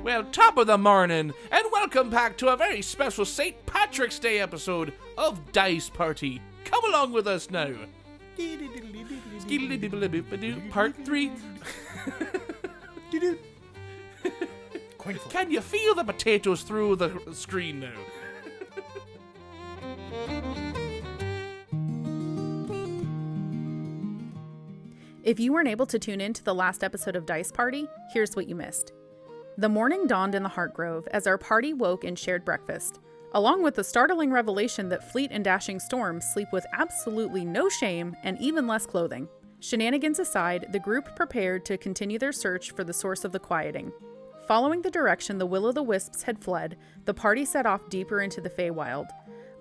Well, top of the morning, and welcome back to a very special St. Patrick's Day episode of Dice Party. Come along with us now. Part 3. Can you feel the potatoes through the screen now? If you weren't able to tune in to the last episode of Dice Party, here's what you missed. The morning dawned in the Heartgrove as our party woke and shared breakfast, along with the startling revelation that Fleet and Dashing Storm sleep with absolutely no shame and even less clothing. Shenanigans aside, the group prepared to continue their search for the source of the quieting. Following the direction the Will-o'-the-Wisps had fled, the party set off deeper into the Feywild.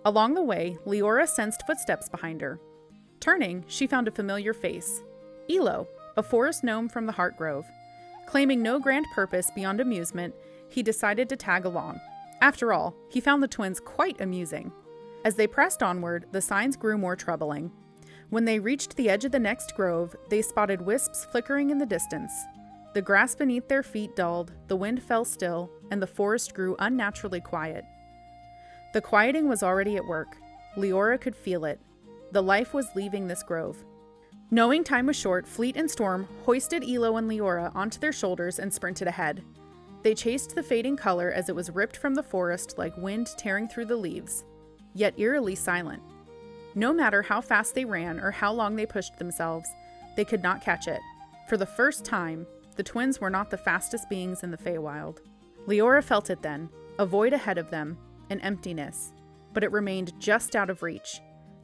Along the way, Leora sensed footsteps behind her. Turning, she found a familiar face. Elo, a forest gnome from the Heartgrove. Claiming no grand purpose beyond amusement, he decided to tag along. After all, he found the twins quite amusing. As they pressed onward, the signs grew more troubling. When they reached the edge of the next grove, they spotted wisps flickering in the distance. The grass beneath their feet dulled, the wind fell still, and the forest grew unnaturally quiet. The quieting was already at work. Leora could feel it. The life was leaving this grove. Knowing time was short, Fleet and Storm hoisted Elo and Leora onto their shoulders and sprinted ahead. They chased the fading color as it was ripped from the forest like wind tearing through the leaves, yet eerily silent. No matter how fast they ran or how long they pushed themselves, they could not catch it. For the first time, the twins were not the fastest beings in the Feywild. Leora felt it then, a void ahead of them, an emptiness, but it remained just out of reach.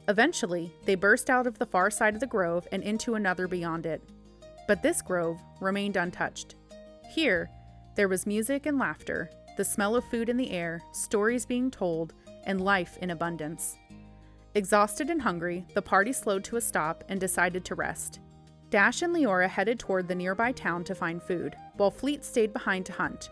Eventually, they burst out of the far side of the grove and into another beyond it. But this grove remained untouched. Here, there was music and laughter, the smell of food in the air, stories being told, and life in abundance. Exhausted and hungry, the party slowed to a stop and decided to rest. Dash and Leora headed toward the nearby town to find food, while Fleet stayed behind to hunt.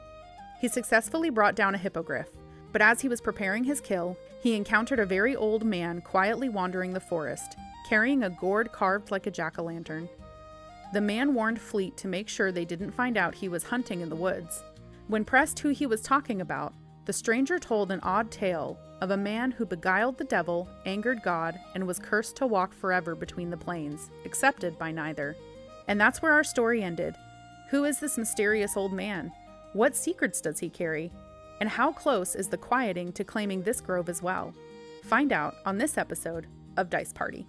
He successfully brought down a hippogriff, but as he was preparing his kill, he encountered a very old man quietly wandering the forest, carrying a gourd carved like a jack-o'-lantern. The man warned Fleet to make sure they didn't find out he was hunting in the woods. When pressed who he was talking about, the stranger told an odd tale of a man who beguiled the devil, angered God, and was cursed to walk forever between the plains, accepted by neither. And that's where our story ended. Who is this mysterious old man? What secrets does he carry? And how close is the quieting to claiming this grove as well? Find out on this episode of Dice Party.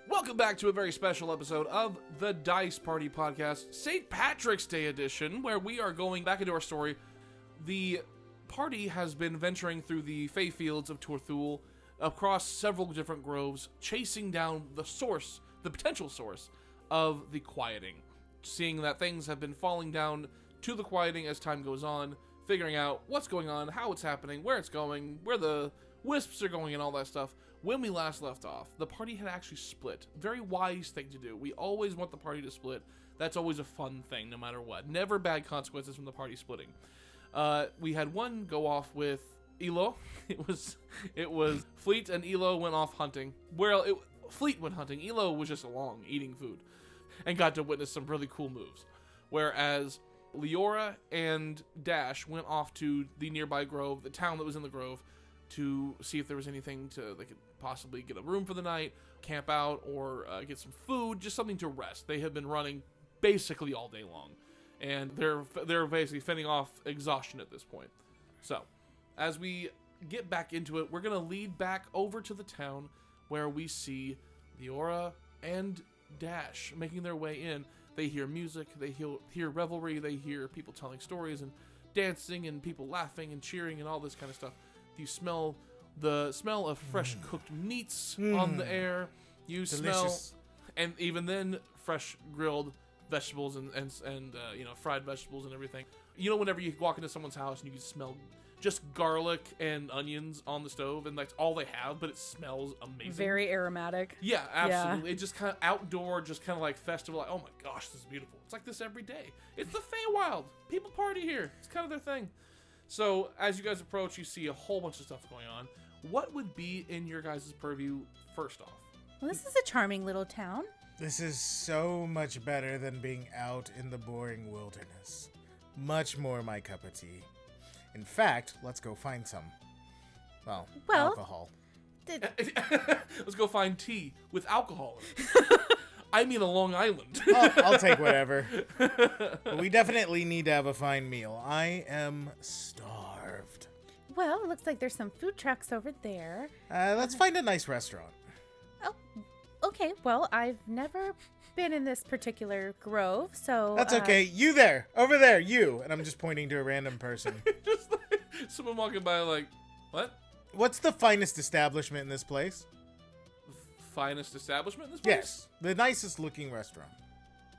Welcome back to a very special episode of the Dice Party podcast, St. Patrick's Day edition, where we are going back into our story. The party has been venturing through the Fey Fields of Torthul across several different groves, chasing down the potential source of the quieting, seeing that things have been falling down to the quieting as time goes on, figuring out what's going on, how it's happening, where it's going, where the wisps are going, and all that stuff. When we last left off, the party had actually split. Very wise thing to do. We always want the party to split. That's always a fun thing, no matter what. Never bad consequences from the party splitting. We had one go off with Elo. It was Fleet and Elo went off hunting. Fleet went hunting. Elo was just along, eating food, and got to witness some really cool moves. Whereas Leora and Dash went off to the nearby grove, the town that was in the grove, to see if there was anything they could possibly get a room for the night, camp out, or get some food, just something to rest. They had been running basically all day long, and they're basically fending off exhaustion at this point. So, as we get back into it, we're going to lead back over to the town where we see Leora and Dash making their way in. They hear music, they hear revelry, they hear people telling stories and dancing and people laughing and cheering and all this kind of stuff. You smell the smell of fresh cooked meats on the air. You Delicious. smell, and even then, fresh grilled vegetables and fried vegetables and everything. You know, whenever you walk into someone's house and you can smell just garlic and onions on the stove, and that's all they have, but it smells amazing. Very aromatic. Yeah, absolutely. It just kind of outdoor, just kind of like festival. Like, oh my gosh, this is beautiful. It's like this every day. It's the Feywild. People party here. It's kind of their thing. So as you guys approach, you see a whole bunch of stuff going on. What would be in your guys' purview first off? Well, this is a charming little town. This is so much better than being out in the boring wilderness. Much more my cup of tea. In fact, let's go find some. Well, alcohol. Let's go find tea with alcohol in it. I mean a Long Island. I'll take whatever. But we definitely need to have a fine meal. I am starved. Well, it looks like there's some food trucks over there. Let's find a nice restaurant. Oh, okay. Well, I've never been in this particular grove, so... That's okay. You there. Over there. You. And I'm just pointing to a random person. Just like someone walking by like, what? What's the finest establishment in this place? Finest establishment in this place? Yes. The nicest looking restaurant.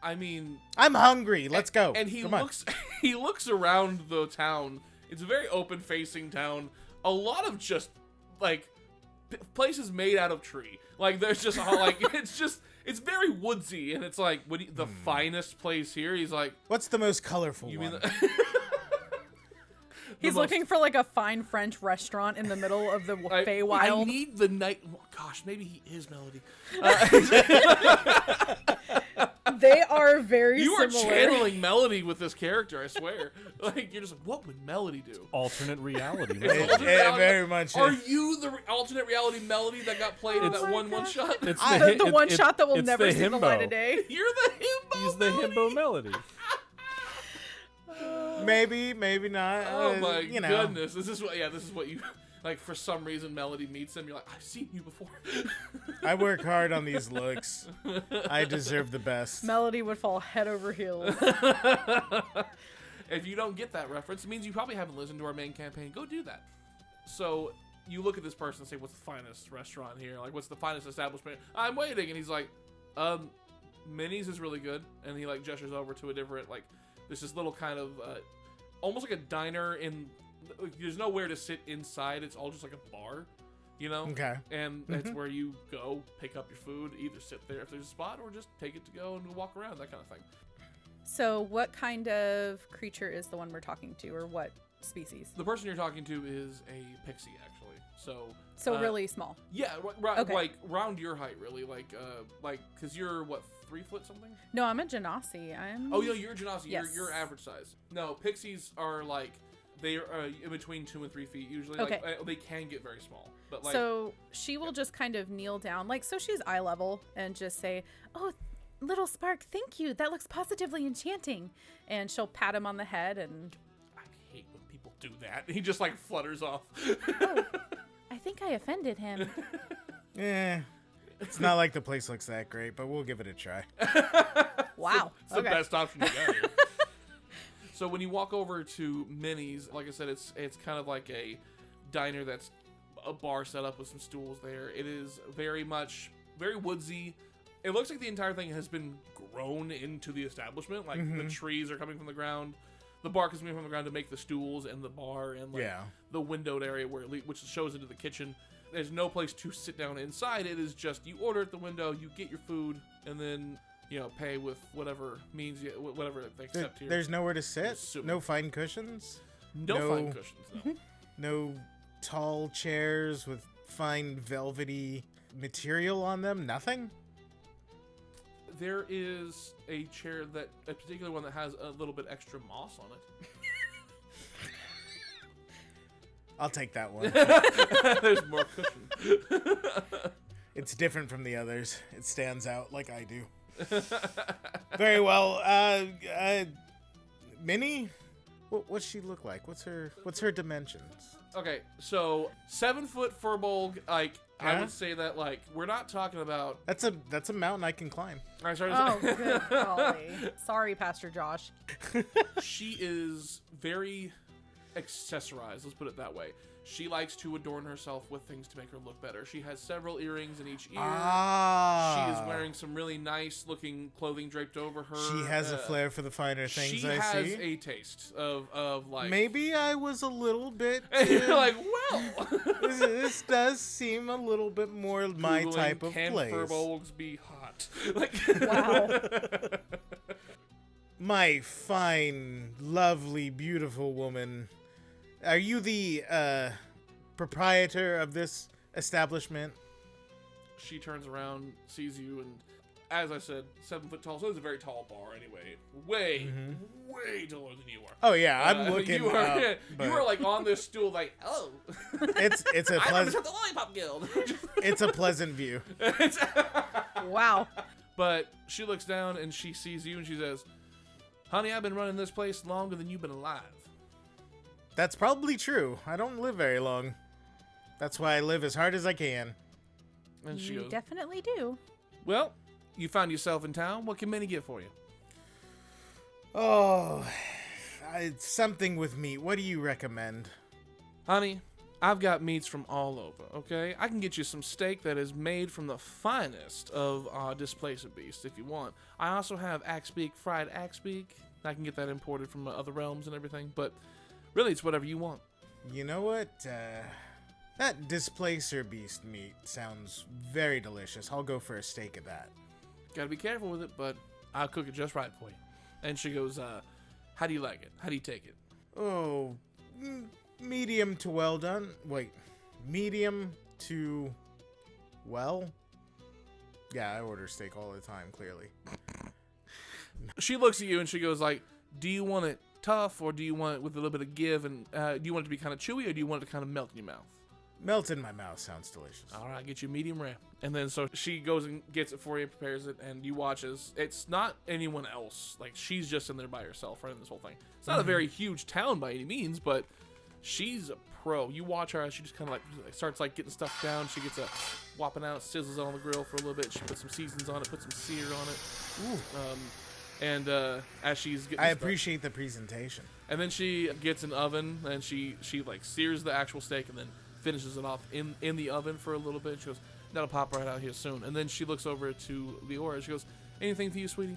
I mean... I'm hungry. Let's go. And he Come on. he looks around the town. It's a very open-facing town. A lot of just, like, places made out of tree. Like, there's just, like, it's very woodsy. And it's like, the finest place here? He's like... What's the most colorful You one? mean He's looking for like a fine French restaurant in the middle of the Feywild. I need the night... Gosh, maybe he is Melody. They are very You are similar. channeling Melody with this character, I swear. Like, you're just like, what would Melody do? Alternate reality. It very much Are is. you the alternate reality Melody that got played in that my one gosh. shot? It's The one shot that will it's never the see the himbo. light of day. You're the himbo. He's the Melody. himbo melody. Maybe, maybe not. Oh my you know. goodness! This is what you like. For some reason, Melody meets him. You're like, I've seen you before. I work hard on these looks. I deserve the best. Melody would fall head over heels. If you don't get that reference, it means you probably haven't listened to our main campaign. Go do that. So you look at this person and say, "What's the finest restaurant here? Like, what's the finest establishment?" I'm waiting, and he's like, Minnie's is really good," and he like gestures over to a different like. There's this little kind of, almost like a diner there's nowhere to sit inside. It's all just like a bar, you know? Okay. And that's where you go, pick up your food, either sit there if there's a spot, or just take it to go and walk around, that kind of thing. So what kind of creature is the one we're talking to, or what species? The person you're talking to is a pixie, actually. So really small. Yeah, Okay. like round your height, really. Like, because you're, what, 3 foot something? No, I'm a genasi. Oh, yeah, you're a genasi. Yes. You're average size. No, pixies are like, they are in between 2 and 3 feet usually. Okay. Like, they can get very small. But like, So she will just kind of kneel down, like, so she's eye level, and just say, "Oh, little Spark, thank you. That looks positively enchanting." And she'll pat him on the head, and I hate when people do that. He just like flutters off. I think I offended him. It's not like the place looks that great, but we'll give it a try. Wow. It's the best option you got here. So when you walk over to Minnie's, like I said, it's kind of like a diner that's a bar set up with some stools there. It is very woodsy. It looks like the entire thing has been grown into the establishment. Like the trees are coming from the ground. The bark is coming from the ground to make the stools and the bar and like the windowed area which shows into the kitchen. There's no place to sit down inside. It is just you order at the window, you get your food, and then pay with whatever means, whatever they accept here. There's nowhere to sit? Assuming. No fine cushions? No fine cushions, no. No tall chairs with fine velvety material on them? Nothing? There is a chair a particular one that has a little bit extra moss on it. I'll take that one. There's more cushion. It's different from the others. It stands out like I do. Very well. Minnie? What's she look like? What's her dimensions? Okay, so 7 foot furbolg, like, I Yeah? would say that, like, we're not talking about... That's a mountain I can climb. I started Oh, good golly. Sorry, Pastor Josh. She is very accessorized, let's put it that way. She likes to adorn herself with things to make her look better. She has several earrings in each ear. She is wearing some really nice looking clothing draped over her. She has a flair for the finer things, She I has see. a taste of like... Maybe I was a little bit... You're like, well... this does seem a little bit more my Googling, type of can place. furbolgs be hot? Like, Wow. My fine, lovely, beautiful woman. Are you the proprietor of this establishment? she turns around, sees you, and as I said, 7 foot tall. So it's a very tall bar anyway. Way taller than you are. Oh yeah, I'm looking. You are like on this stool, like, oh, it's a pleasant. the Lollipop Guild. It's a pleasant view. Wow. But she looks down and she sees you and she says, "Honey, I've been running this place longer than you've been alive." That's probably true. I don't live very long. That's why I live as hard as I can. And she You goes, definitely do. "Well, you found yourself in town. What can Minnie get for you?" Oh, something with meat. What do you recommend? "Honey, I've got meats from all over, okay? I can get you some steak that is made from the finest of displacer beasts if you want. I also have fried axe beak. I can get that imported from other realms and everything, but really it's whatever you want." You know what? That displacer beast meat sounds very delicious. I'll go for a steak of that. Gotta be careful with it, but I'll cook it just right for you. And she goes, "How do you like it? How do you take it?" Oh, medium to well done. Wait, medium to well? Yeah, I order steak all the time, clearly. She looks at you and she goes like, "Do you want it tough or do you want it with a little bit of give? And do you want it to be kind of chewy or do you want it to kind of melt in your mouth?" Melt in my mouth sounds delicious. "All right, get you medium rare." And then so she goes and gets it for you, prepares it, and you watch as it's not anyone else. Like, she's just in there by herself running this whole thing. It's not a very huge town by any means, but she's a pro. You watch her as she just kind of like starts like getting stuff down. She gets a whopping out, sizzles it on the grill for a little bit. She puts some seasons on it, puts some sear on it. Ooh. As she's getting I appreciate the presentation. And then she gets an oven and she like sears the actual steak and then finishes it off in the oven for a little bit. She goes, "That'll pop right out here soon." And then she looks over to Leora. She goes, "Anything for you, sweetie?"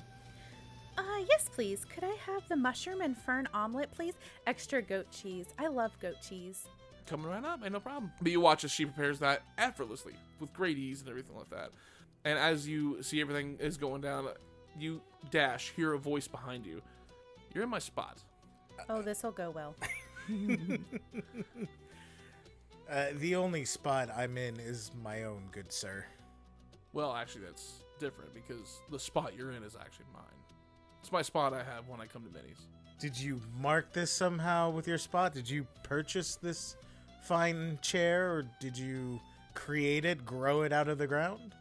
Yes, please. Could I have the mushroom and fern omelet, please? Extra goat cheese. I love goat cheese. "Coming right up, ain't no problem." But you watch as she prepares that effortlessly with great ease and everything like that. And as you see everything is going down, you hear a voice behind you. "You're in my spot." Oh, this'll go well. The only spot I'm in is my own, good sir. Well, actually, that's different because the spot you're in is actually mine. It's my spot I have when I come to Minnie's. Did you mark this somehow with your spot? Did you purchase this fine chair, or did you create it, grow it out of the ground?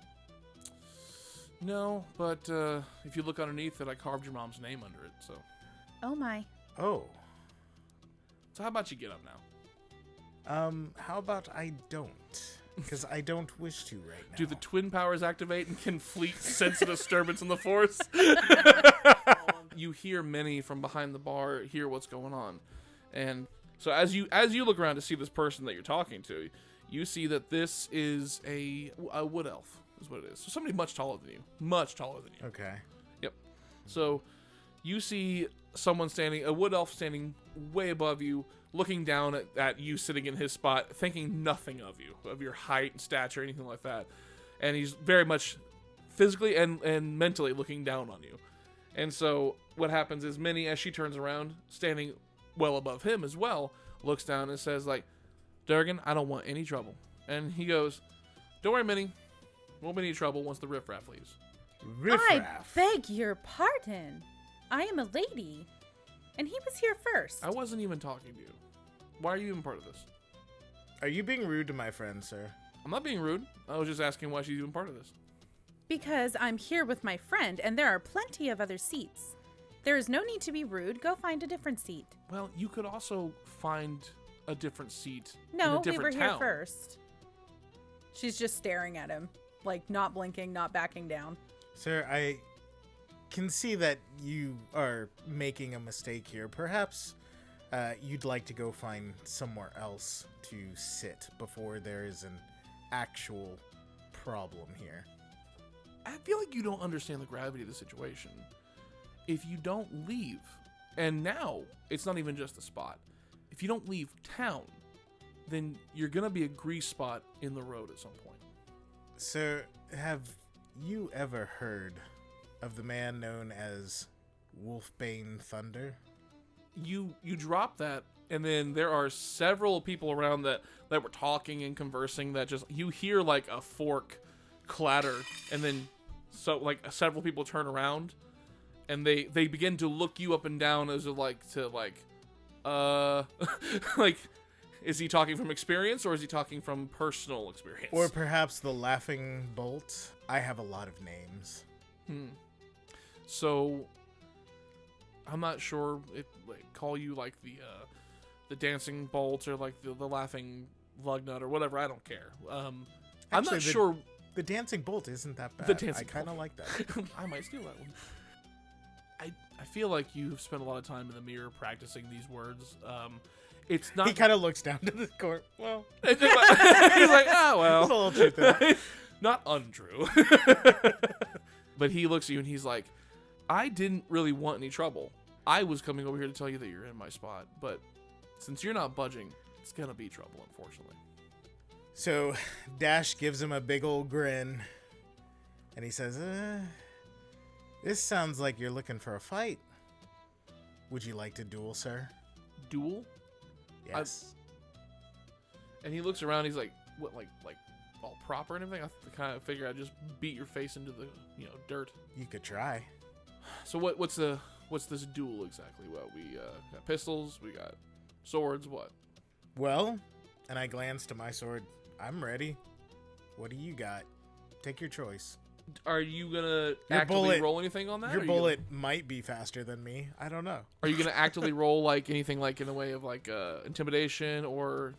No, but if you look underneath it, I carved your mom's name under it, so. Oh, my. Oh. So how about you get up now? How about I don't? Because I don't wish to right now. Do the twin powers activate and can fleet sense a disturbance in the force? You hear Minnie from behind the bar hear what's going on. And so as you look around to see this person that you're talking to, you see that this is a wood elf, is what it is. So somebody much taller than you. Much taller than you. Okay. Yep. So you see someone a wood elf standing way above you, looking down at you sitting in his spot, thinking nothing of you, of your height and stature, anything like that. And he's very much physically and mentally looking down on you. And so what happens is Minnie, as she turns around, standing well above him as well, looks down and says, like, "Durgan, I don't want any trouble." And he goes, "Don't worry, Minnie. Won't be any trouble once the riffraff leaves." Riffraff. I beg your pardon. I am a lady. And he was here first. I wasn't even talking to you. Why are you even part of this? Are you being rude to my friend, sir? I'm not being rude. I was just asking why she's even part of this. Because I'm here with my friend, and there are plenty of other seats. There is no need to be rude. Go find a different seat. Well, you could also find a different seat in No, a different we were town. here first. She's just staring at him, like not blinking, not backing down. Sir, I can see that you are making a mistake here. Perhaps you'd like to go find somewhere else to sit before there is an actual problem here. I feel like you don't understand the gravity of the situation. If you don't leave, and now it's not even just a spot, if you don't leave town, then you're going to be a grease spot in the road at some point. Sir, have you ever heard of the man known as Wolfbane Thunder? You drop that, and then there are several people around that were talking and conversing that just, you hear like a fork clatter, and then several people turn around, and they begin to look you up and down as like is he talking from experience or is he talking from personal experience? Or perhaps the laughing bolt. I have a lot of names. So I'm not sure if call you like the dancing bolt or like the laughing lug nut or whatever. I don't care. I'm not sure. The dancing bolt isn't that bad. I kind of like that. I might steal that one. I feel like you've spent a lot of time in the mirror practicing these words. It's not. He kind of looks down to the court. Well, he's like, oh well. There's a little truth in that. Not untrue. But he looks at you and he's like, I didn't really want any trouble. I was coming over here to tell you that you're in my spot, but since you're not budging, it's gonna be trouble, unfortunately. So Dash gives him a big old grin, and he says, this sounds like you're looking for a fight. Would you like to duel, sir? Duel? Yes. And he looks around, he's like, what, like all proper and everything? I kind of figure I'd just beat your face into the, dirt. You could try. So what's this duel exactly? Well, we got pistols, we got swords, what? Well, and I glance to my sword. I'm ready. What do you got? Take your choice. Are you gonna actively roll anything on that? Your bullet might be faster than me. I don't know. Are you gonna actively roll like anything like in the way of like intimidation or?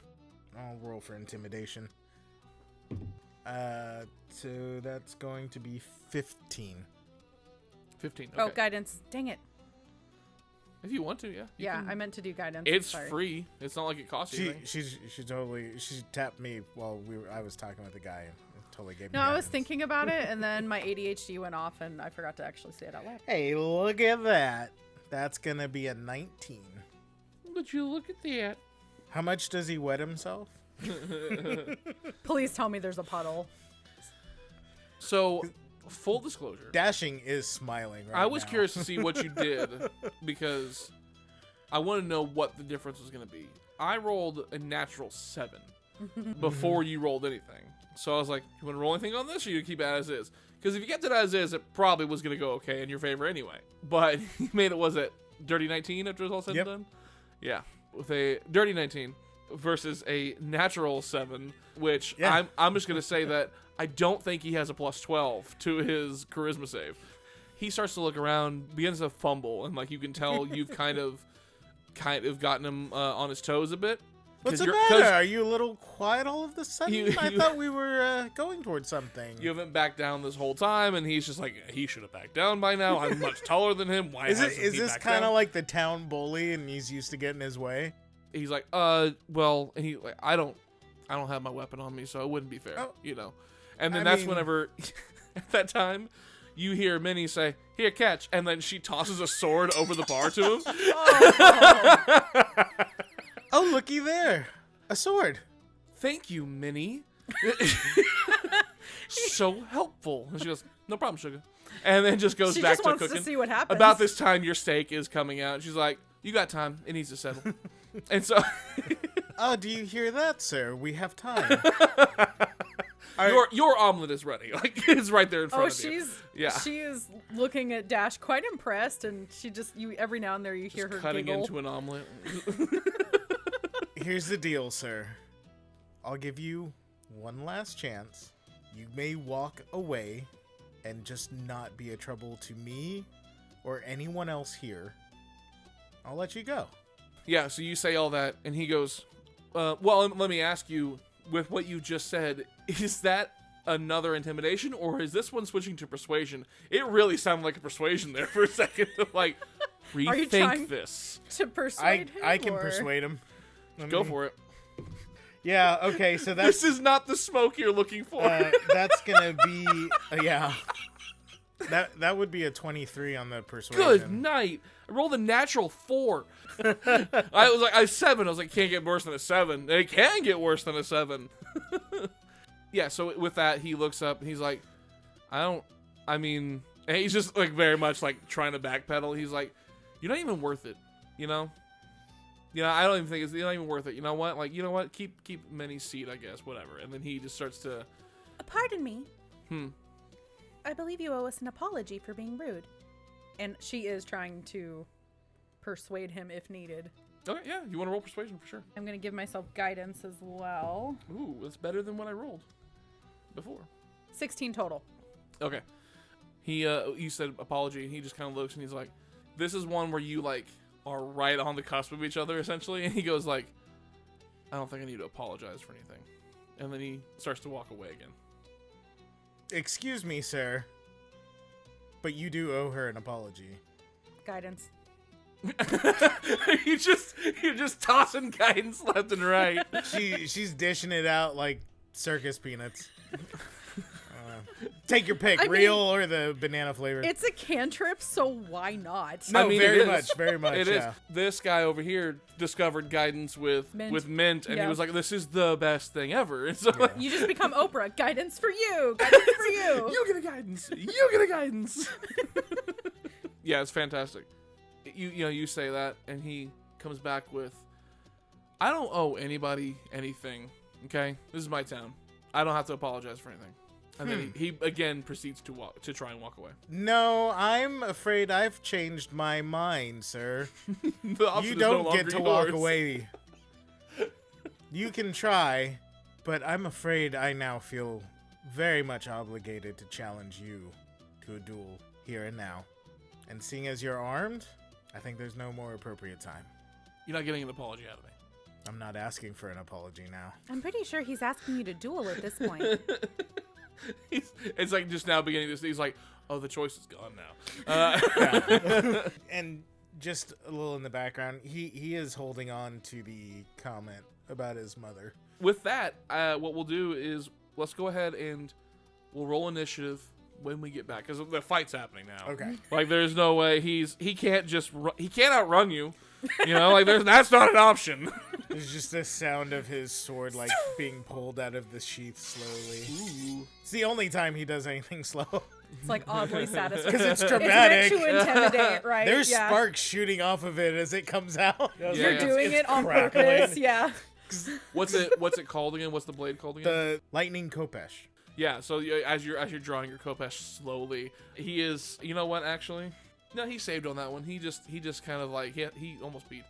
I'll roll for intimidation. So that's going to be 15. 15. Okay. Oh, guidance. Dang it. If you want to, yeah. Yeah, I meant to do guidance. It's free. It's not like it costs you anything. She tapped me while I was talking with the guy and totally gave me No, I was guidance. thinking about it, and then my ADHD went off, and I forgot to actually say it out loud. Hey, look at that. That's gonna be a 19. Would you look at that? How much does he wet himself? Please tell me there's a puddle. So, full disclosure. Dashing is smiling right now. I was curious to see what you did because I want to know what the difference was going to be. I rolled a natural 7 before you rolled anything. So I was like, you want to roll anything on this or you keep it as is? Because if you kept it as is, it probably was going to go okay in your favor anyway. But you made it, was it dirty 19 after it was all said and done? Yeah. With a dirty 19 versus a natural 7, which I'm just going to say that I don't think he has a plus 12 to his charisma save. He starts to look around, begins to fumble, and like you can tell you've kind of gotten him on his toes a bit. What's the matter? Are you a little quiet all of a sudden? I thought we were going towards something. You haven't backed down this whole time, and he's just like, he should have backed down by now. I'm much taller than him. Why is this kind of like the town bully, and he's used to getting his way? He's like, well, and he like, I don't have my weapon on me, so it wouldn't be fair, And then whenever, at that time, you hear Minnie say, "Here, catch," and then she tosses a sword over the bar to him. Oh, looky there. A sword. Thank you, Minnie. So helpful. And she goes, "No problem, sugar." And then just goes back to cooking. She just wants to see what happens. About this time, your steak is coming out. She's like, "You got time. It needs to settle." And so... Oh, do you hear that, sir? We have time. Your omelet is ready. Like, it's right there in front of you. She is looking at Dash quite impressed, and she just, every now and then you hear her cutting giggle. into an omelet. Here's the deal, sir. I'll give you one last chance. You may walk away and just not be a trouble to me or anyone else here. I'll let you go. Yeah, so you say all that, and he goes, well, let me ask you, with what you just said, is that another intimidation, or is this one switching to persuasion? It really sounded like a persuasion there for a second. Like, rethink this. To persuade him? I can persuade him. Go for it. Yeah, okay, so that's... This is not the smoke you're looking for. That's gonna be... yeah. That would be a 23 on the persuasion. Good night. I rolled a natural 4. I was like, I 7. I was like, can't get worse than a 7. It can get worse than a 7. Yeah, so with that, he looks up and he's like, and he's just like very much like trying to backpedal. He's like, you're not even worth it, I don't even think you're not even worth it. You know what? Like, you know what? Keep Minnie's seat, I guess, whatever. And then he just starts to... Pardon me. I believe you owe us an apology for being rude. And she is trying to persuade him if needed. Okay, yeah, you want to roll persuasion for sure. I'm going to give myself guidance as well. Ooh, that's better than what I rolled before. 16 total. Okay. He, you said apology, and he just kind of looks and he's like, this is one where you, like, are right on the cusp of each other, essentially. And he goes, like, I don't think I need to apologize for anything. And then he starts to walk away again. Excuse me, sir, but you do owe her an apology. Guidance. you're just tossing guidance left and right. She's dishing it out like circus peanuts. Take your pick, real or the banana flavored. It's a cantrip, so why not? No, I mean, very much. It yeah. is. This guy over here discovered guidance with mint, and he was like, "This is the best thing ever." And so You just become Oprah. Guidance for you. Guidance for you. you get a guidance. You get a guidance. Yeah, it's fantastic. You say that, and he comes back with, "I don't owe anybody anything. Okay, this is my town. I don't have to apologize for anything." And then he again proceeds to try and walk away. No, I'm afraid I've changed my mind, sir. You don't get to walk away. You can try, but I'm afraid I now feel very much obligated to challenge you to a duel here and now. And seeing as you're armed, I think there's no more appropriate time. You're not getting an apology out of me. I'm not asking for an apology now. I'm pretty sure he's asking you to duel at this point. It's like just now beginning this. He's like, "Oh, the choice is gone now." And just a little in the background, he is holding on to the comment about his mother. With that, what we'll do is let's go ahead and we'll roll initiative when we get back, because the fight's happening now. Okay. Like, there's no way he can't just he can't outrun you. You know, like that's not an option. There's just the sound of his sword like being pulled out of the sheath slowly. Ooh. It's the only time he does anything slow. It's like oddly satisfying. Because it's dramatic. It's meant to intimidate, right? There's sparks shooting off of it as it comes out. You're doing it on crackling. purpose, yeah. What's it called again? What's the blade called again? The lightning kopesh. Yeah. So as you're drawing your Kopesh slowly, he is. You know what? Actually, no, he saved on that one. He just kind of like he almost beat.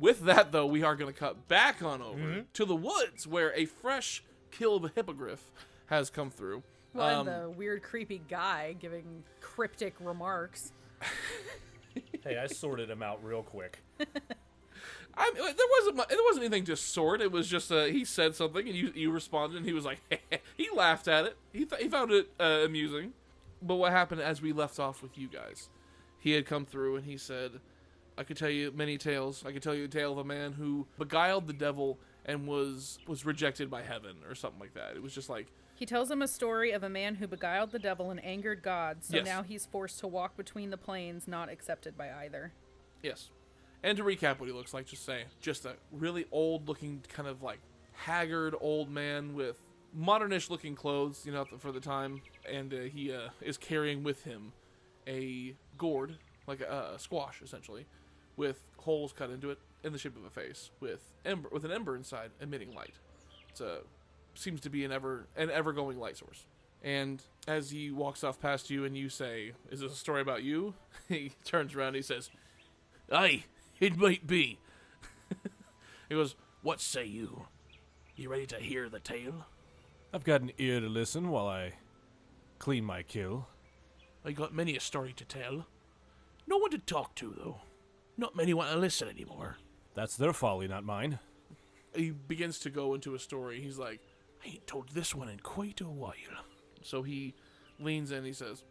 With that, though, we are going to cut back on over to the woods where a fresh kill of a hippogriff has come through. Well, and the weird, creepy guy giving cryptic remarks. Hey, I sorted him out real quick. There wasn't anything to sort. It was just he said something and you responded, and he was like, he laughed at it. He found it amusing. But what happened as we left off with you guys? He had come through and he said, I could tell you many tales. I could tell you a tale of a man who beguiled the devil and was rejected by heaven or something like that. It was just like... He tells him a story of a man who beguiled the devil and angered God, so Yes. now he's forced to walk between the planes, not accepted by either. Yes. And to recap what he looks like, just a really old-looking, kind of like haggard old man with modernish looking clothes, for the time. And he is carrying with him a gourd, like a squash, essentially, with holes cut into it in the shape of a face, with an ember inside emitting light. Seems to be an ever-going light source. And as he walks off past you and you say, "Is this a story about you?" He turns around and he says, "Aye, it might be." He goes, "What say you? You ready to hear the tale?" I've got an ear to listen while I clean my kill. "I got many a story to tell. No one to talk to, though. Not many want to listen anymore." That's their folly, not mine. He begins to go into a story. He's like, "I ain't told this one in quite a while." So he leans in and he says,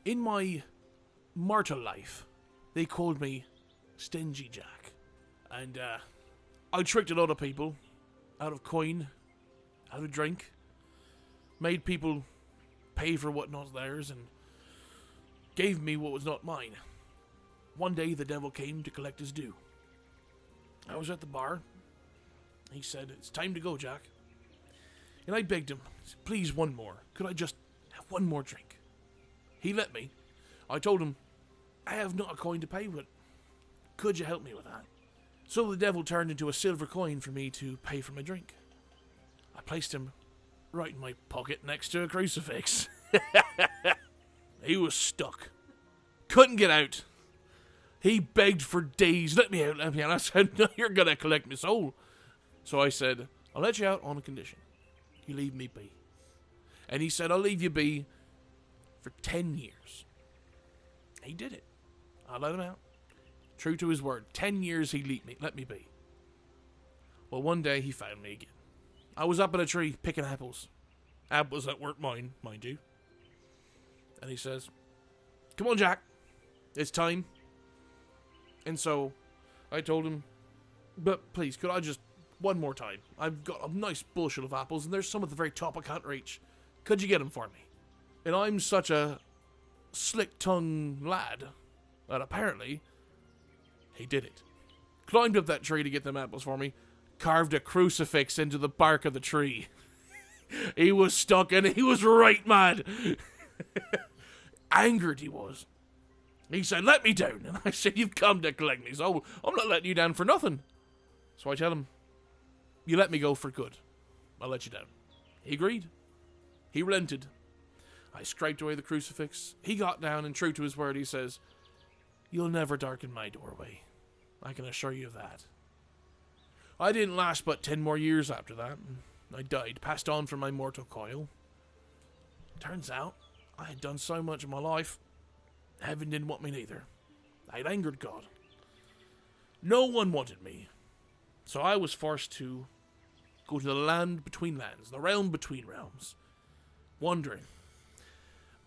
"In my mortal life, they called me Stingy Jack. And I tricked a lot of people out of coin, out of drink, made people pay for what not theirs, and gave me what was not mine. One day the devil came to collect his due. I was at the bar. He said, 'It's time to go, Jack.' And I begged him, 'Please, one more. Could I just have one more drink?' He let me. I told him, 'I have not a coin to pay with. Could you help me with that?' So the devil turned into a silver coin for me to pay for my drink. I placed him right in my pocket next to a crucifix. He was stuck. Couldn't get out. He begged for days, let me out, let me out. I said, no, you're going to collect my soul. So I said, I'll let you out on a condition. You leave me be. And he said, I'll leave you be for 10 years. He did it. I let him out. True to his word. 10 years he let me be. Well, one day he found me again. I was up in a tree picking apples. Apples that weren't mine, mind you. And he says, come on, Jack. It's time. And so I told him, but please, could I just, one more time. I've got a nice bushel of apples, and there's some at the very top I can't reach. Could you get them for me? And I'm such a slick-tongued lad that apparently he did it. Climbed up that tree to get them apples for me, carved a crucifix into the bark of the tree. He was stuck, and he was right mad. Angered he was. He said, let me down. And I said, you've come to collect me, so I'm not letting you down for nothing. So I tell him, you let me go for good. I'll let you down. He agreed. He relented. I scraped away the crucifix. He got down, and true to his word, he says, you'll never darken my doorway. I can assure you of that. I didn't last but 10 more years after that. I died, passed on from my mortal coil. Turns out, I had done so much in my life, heaven didn't want me neither. I had angered God. No one wanted me. So I was forced to go to the land between lands, the realm between realms, wandering.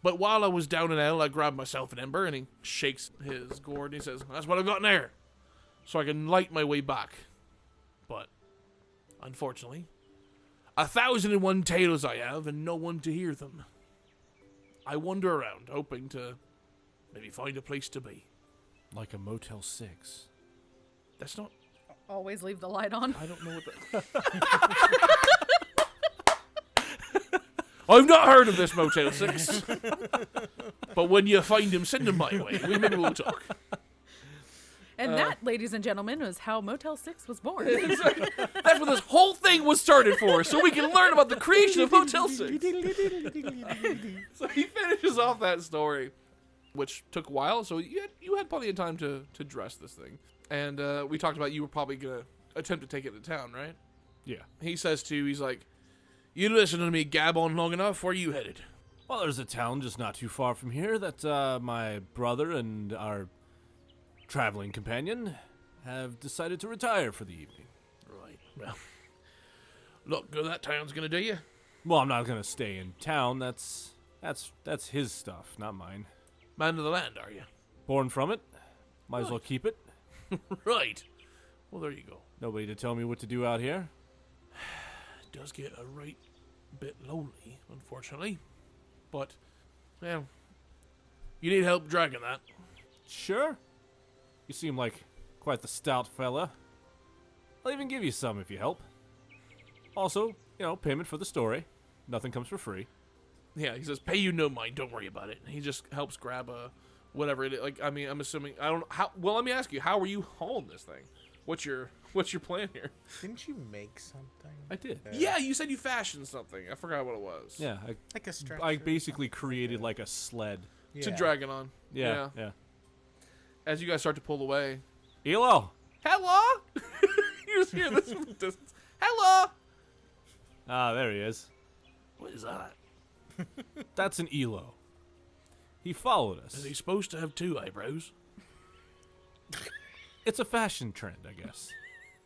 But while I was down in hell, I grabbed myself an ember, and he shakes his gourd, and he says, that's what I've got in there, so I can light my way back. But, unfortunately, 1,001 tales I have, and no one to hear them. I wander around, hoping to maybe find a place to be. Like a Motel 6. That's not... Always leave the light on. I don't know what that... I've not heard of this Motel 6. But when you find him, send him my way. Maybe we'll talk. And that, ladies and gentlemen, was how Motel 6 was born. That's what this whole thing was started for, so we can learn about the creation of Motel 6. So he finishes off that story, which took a while, so you had plenty of time to dress this thing. And we talked about you were probably going to attempt to take it to town, right? Yeah. He says he's like, you listen to me gab on long enough, where are you headed? Well, there's a town just not too far from here that my brother and our traveling companion have decided to retire for the evening. Right. Well, look, good that town's going to do you. Well, I'm not going to stay in town. That's his stuff, not mine. Man of the land, are you? Born from it. Might as well keep it. Right. Well, there you go. Nobody to tell me what to do out here. It does get a right bit lonely, unfortunately. But, well, you need help dragging that. Sure. You seem like quite the stout fella. I'll even give you some if you help. Also, payment for the story. Nothing comes for free. Yeah, he says, pay you no mind, don't worry about it. He just helps grab whatever it is. Like, I mean, I'm assuming, I don't know, well, let me ask you, how are you hauling this thing? What's your plan here? Didn't you make something? I did. Yeah, you said you fashioned something. I forgot what it was. Yeah. Like a stretcher. I basically created like a sled. To drag it on. Yeah. As you guys start to pull away. Elo! Hello? You just hear this from the distance. Hello? Ah, there he is. What is that? That's an Elo. He followed us. Is he supposed to have 2 eyebrows? It's a fashion trend, I guess.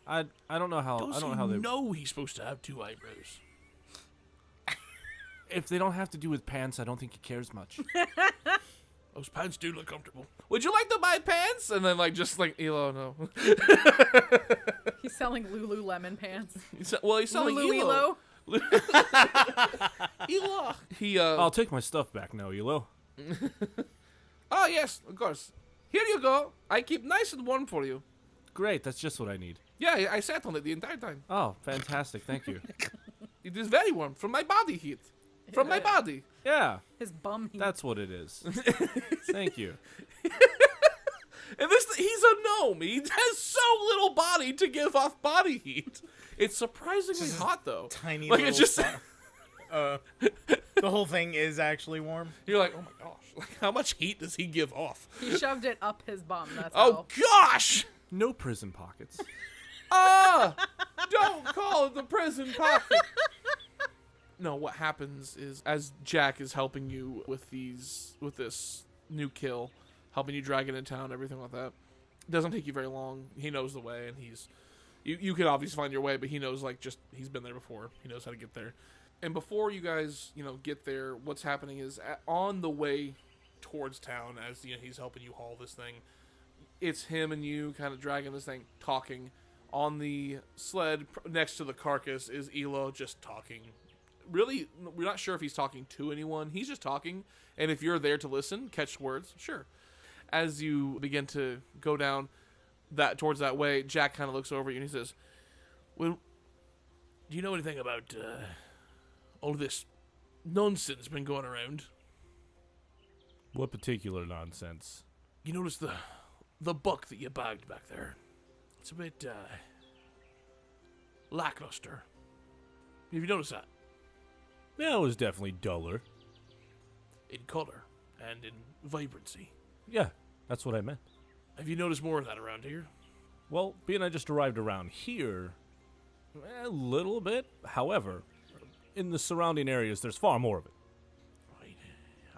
I don't know how. I don't know how they know he's supposed to have 2 eyebrows. If they don't have to do with pants, I don't think he cares much. Those pants do look comfortable. Would you like to buy pants? And then Elo, no. He's selling Lululemon pants. He's selling Lulu Elo. Elo. I'll take my stuff back now, Elo. Oh, yes, of course. Here you go. I keep nice and warm for you. Great, that's just what I need. Yeah, I sat on it the entire time. Oh, fantastic, thank you. It is very warm from my body heat. From my body. Yeah, His bum heat. that's what it is. Thank you. And he's a gnome. He has so little body to give off body heat. It's surprisingly hot, though. Tiny like little it's just spot. The whole thing is actually warm. You're like, oh my gosh, like, how much heat does he give off? He shoved it up his bum. That's Oh gosh! No prison pockets. Don't call it the prison pocket. No, what happens is as Jack is helping you with this new kill, helping you drag it into town, everything like that, it doesn't take you very long. He knows the way, and you can obviously find your way, but he knows he's been there before. He knows how to get there. And before you guys, get there, what's happening is on the way towards town, as he's helping you haul this thing, it's him and you kind of dragging this thing, talking. On the sled next to the carcass is Elo just talking. Really, we're not sure if he's talking to anyone. He's just talking. And if you're there to listen, catch words, sure. As you begin to go down towards that way, Jack kind of looks over at you and he says, well, do you know anything about all this nonsense been going around? What particular nonsense? You notice the buck that you bagged back there? It's a bit lackluster. Have you noticed that? Yeah, it was definitely duller. In color and in vibrancy. Yeah, that's what I meant. Have you noticed more of that around here? Well, being I just arrived around here, a little bit. However, in the surrounding areas, there's far more of it. Right.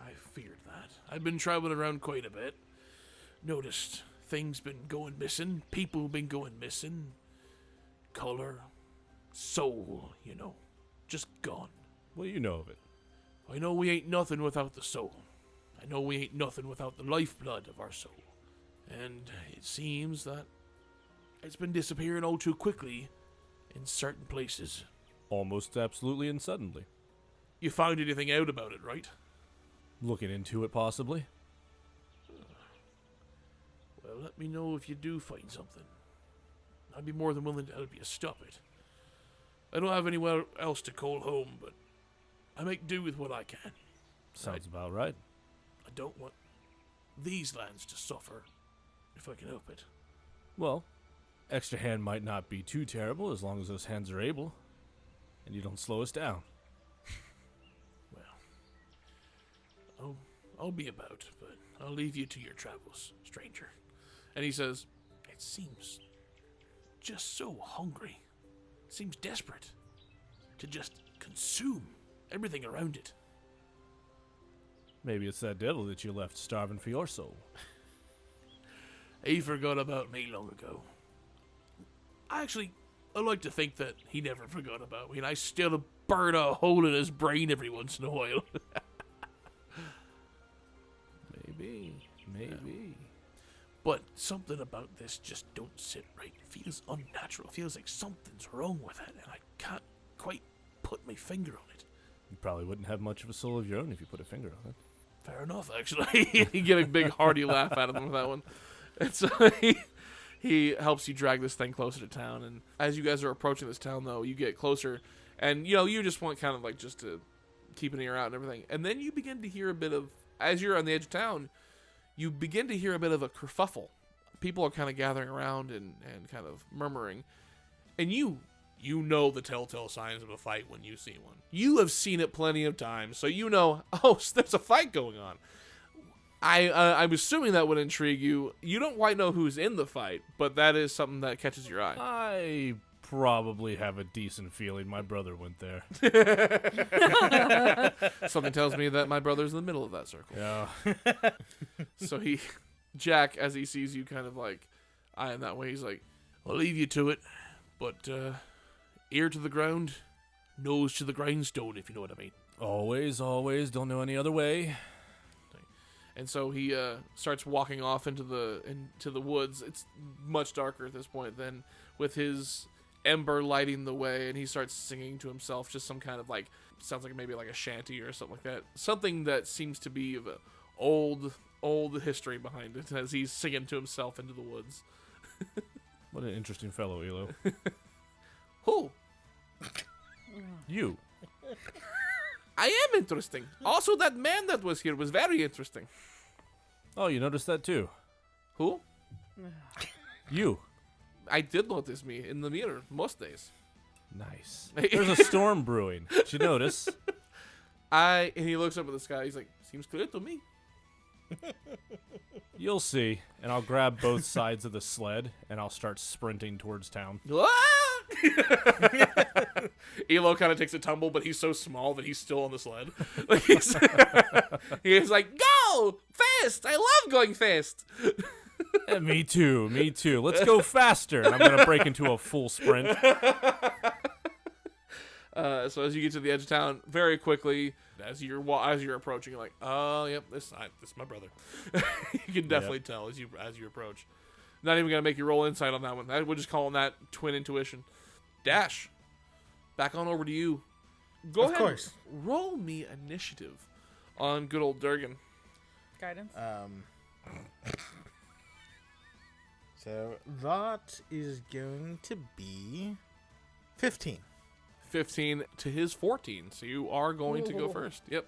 I feared that. I've been traveling around quite a bit. Noticed things been going missing. People been going missing. Color. Soul, Just gone. Well, you know of it. I know we ain't nothing without the soul. I know we ain't nothing without the lifeblood of our soul. And it seems that it's been disappearing all too quickly in certain places. Almost absolutely and suddenly. You found anything out about it, right? Looking into it, possibly. Well, let me know if you do find something. I'd be more than willing to help you stop it. I don't have anywhere else to call home, but I make do with what I can. Sounds about right. I don't want these lands to suffer, if I can help it. Well, extra hand might not be too terrible as long as those hands are able, and you don't slow us down. Well, I'll be about, but I'll leave you to your travels, stranger. And he says, it seems just so hungry. It seems desperate to just consume everything around it. Maybe it's that devil that you left starving for your soul. He forgot about me long ago. I like to think that he never forgot about me, and I still burn a hole in his brain every once in a while. Maybe. But something about this just don't sit right. It feels unnatural. It feels like something's wrong with it, and I can't quite put my finger on it. You probably wouldn't have much of a soul of your own if you put a finger on it. Fair enough, actually. You get a big hearty laugh out of him with that one. And so he helps you drag this thing closer to town. And as you guys are approaching this town, though, you get closer. And, you just want kind of like just to keep an ear out and everything. And then you begin to hear a bit of, as you're on the edge of town, you begin to hear a bit of a kerfuffle. People are kind of gathering around and kind of murmuring. And you know the telltale signs of a fight when you see one. You have seen it plenty of times, so there's a fight going on. I'm assuming that would intrigue you. You don't quite know who's in the fight, but that is something that catches your eye. I probably have a decent feeling my brother went there. Something tells me that my brother's in the middle of that circle. Yeah. So Jack, as he sees you kind of like eyeing that way, he's like, I'll leave you to it, but ear to the ground, nose to the grindstone, if you know what I mean. Always, don't know any other way. And so he starts walking off into the woods. It's much darker at this point than with his ember lighting the way, and he starts singing to himself, just some kind of like, sounds like maybe like a shanty or something like that. Something that seems to be of old history behind it as he's singing to himself into the woods. What an interesting fellow, Elo. Who? You. I am interesting. Also, that man that was here was very interesting. Oh, you noticed that too? Who? You. I did notice me in the mirror most days. Nice. There's a storm brewing. Did you notice? And he looks up at the sky. He's like, seems clear to me. You'll see. And I'll grab both sides of the sled, and I'll start sprinting towards town. Elo kind of takes a tumble, but he's so small that he's still on the sled. He's like, go fast! I love going fast. Me too. Let's go faster. And I'm going to break into a full sprint. So as you get to the edge of town, very quickly, as you're approaching, you're like, oh, yep, this is my brother. You can definitely tell as you approach. Not even gonna make you roll insight on that one. We're just calling that twin intuition. Dash, back on over to you. Go ahead. Of course. Roll me initiative on good old Durgan. Guidance. So that is going to be 15. 15 to his 14, so you are going to go first. Yep,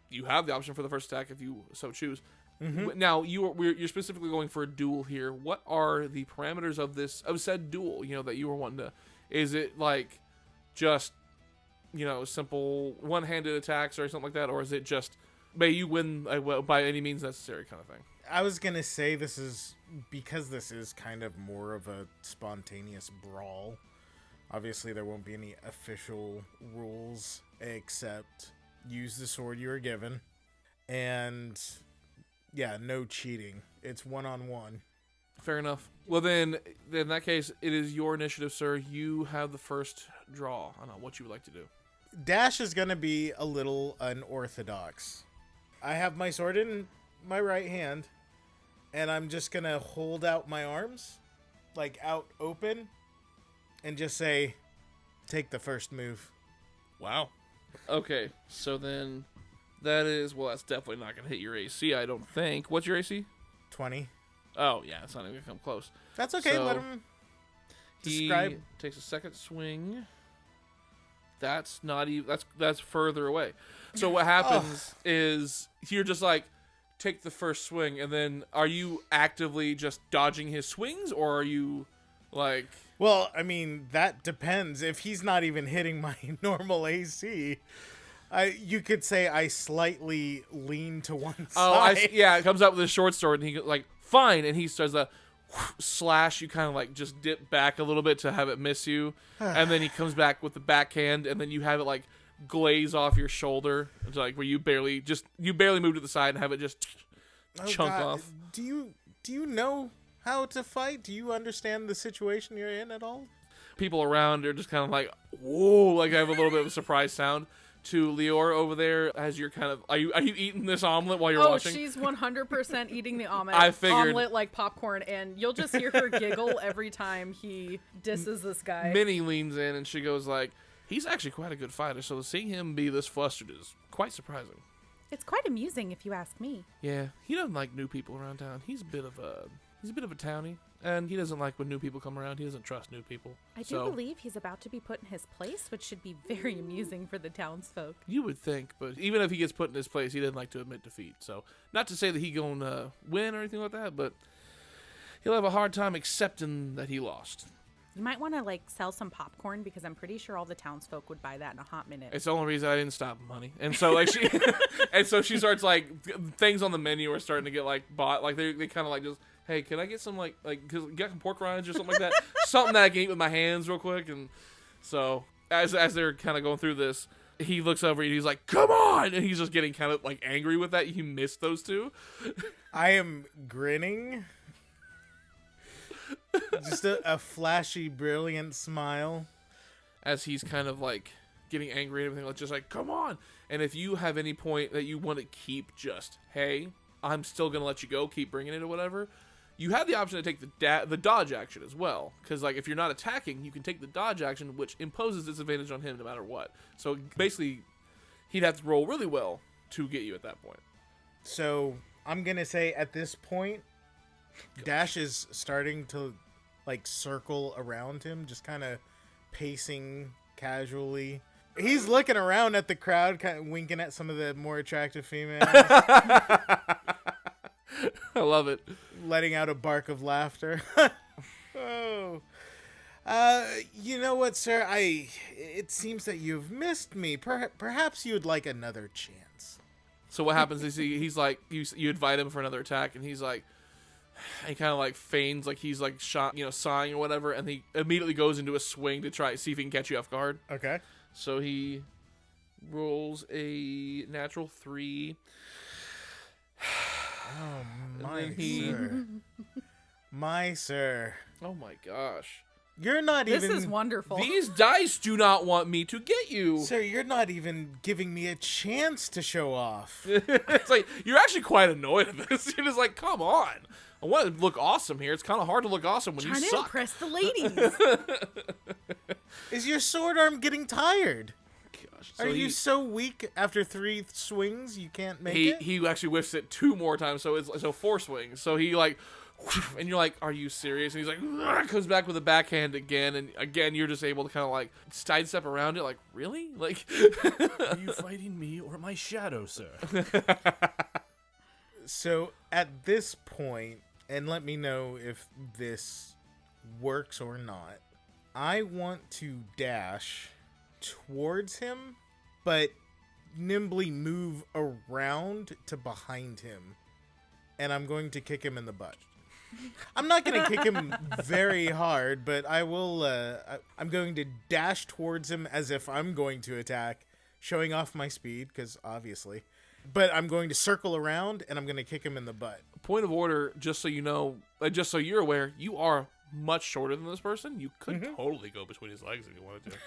you have the option for the first attack if you so choose. Mm-hmm. Now you're specifically going for a duel here. What are the parameters of said duel? That you were wanting to. Is it like just simple one-handed attacks or something like that, or is it just may you win by any means necessary kind of thing? I was gonna say this is kind of more of a spontaneous brawl. Obviously, there won't be any official rules except use the sword you were given. And, yeah, no cheating. It's one-on-one. Fair enough. Well, then, in that case, it is your initiative, sir. You have the first draw on what you would like to do. Dash is going to be a little unorthodox. I have my sword in my right hand, and I'm just going to hold out my arms, like out open, and just say, take the first move. Wow. Okay, so then that's definitely not going to hit your AC, I don't think. What's your AC? 20. Oh, yeah, it's not even going to come close. That's okay, so let him describe. He takes a second swing. That's not even, that's further away. So what happens is you're just like, take the first swing, and then are you actively just dodging his swings, or are you like... Well, I mean, that depends. If he's not even hitting my normal AC, you could say I slightly lean to one side. It comes out with a short sword, and he like, fine, and he starts a slash. You kind of like just dip back a little bit to have it miss you, and then he comes back with the backhand, and then you have it like glaze off your shoulder, it's like where you barely move to the side and have it just chunk off. Do you know how to fight? Do you understand the situation you're in at all? People around are just kind of like, whoa, like I have a little bit of a surprise sound. To Leora over there, as you're kind of, are you eating this omelet while you're watching? Oh, she's 100% eating the omelet. I figured. Omelet like popcorn, and you'll just hear her giggle every time he disses this guy. Minnie leans in and she goes like, he's actually quite a good fighter, so seeing him be this flustered is quite surprising. It's quite amusing if you ask me. Yeah, he doesn't like new people around town. He's a bit of a townie, and he doesn't like when new people come around. He doesn't trust new people. I do believe he's about to be put in his place, which should be very amusing for the townsfolk. You would think, but even if he gets put in his place, he doesn't like to admit defeat. So, not to say that he gonna win or anything like that, but he'll have a hard time accepting that he lost. You might want to like sell some popcorn, because I'm pretty sure all the townsfolk would buy that in a hot minute. It's the only reason I didn't stop money. And so like she starts like things on the menu are starting to get like bought. Like they kind of like just, hey, can I get some like cause get some pork rinds or something like that? Something that I can eat with my hands real quick. And so as they're kind of going through this, he looks over and he's like, come on! And he's just getting kind of like angry with that. You missed those two. I am grinning. Just a flashy, brilliant smile. As he's kind of like getting angry and everything, like just like, come on. And if you have any point that you want to keep just, hey, I'm still going to let you go, keep bringing it or whatever, you have the option to take the dodge action as well. Because like if you're not attacking, you can take the dodge action, which imposes disadvantage on him no matter what. So basically, he'd have to roll really well to get you at that point. So I'm going to say at this point, Dash is starting to like circle around him, just kind of pacing casually. He's looking around at the crowd, kind of winking at some of the more attractive females. I love it. Letting out a bark of laughter. Oh. You know what, sir? It seems that you've missed me. Perhaps you'd like another chance. So what happens is he's like, you invite him for another attack, and he's like, he kind of like feigns like he's like shot, sighing or whatever, and he immediately goes into a swing to try see if he can catch you off guard. Okay. So he rolls a natural 3. Oh, my then he- sir. My sir. Oh my gosh. You're not This even... is wonderful. These dice do not want me to get you. Sir, you're not even giving me a chance to show off. It's like, you're actually quite annoyed at this. You're just like, come on. I want to look awesome here. It's kind of hard to look awesome when Trying you to suck. impress the ladies. Is your sword arm getting tired? Gosh. Are you so weak after 3 swings you can't make it? He actually whiffs it 2 more times, so it's 4 swings. So he like, and you're like, are you serious? And he's like, comes back with a backhand again, and again you're just able to kind of like sidestep around it. Like, really? Like, Are you fighting me or my shadow, sir? So at this point, and let me know if this works or not, I want to dash towards him, but nimbly move around to behind him, and I'm going to kick him in the butt. I'm not going to kick him very hard, but I will. I'm going to dash towards him as if I'm going to attack, showing off my speed, because obviously. But I'm going to circle around, and I'm going to kick him in the butt. point of order, just so you know, just so you're aware, you are much shorter than this person. You could totally go between his legs if you wanted to.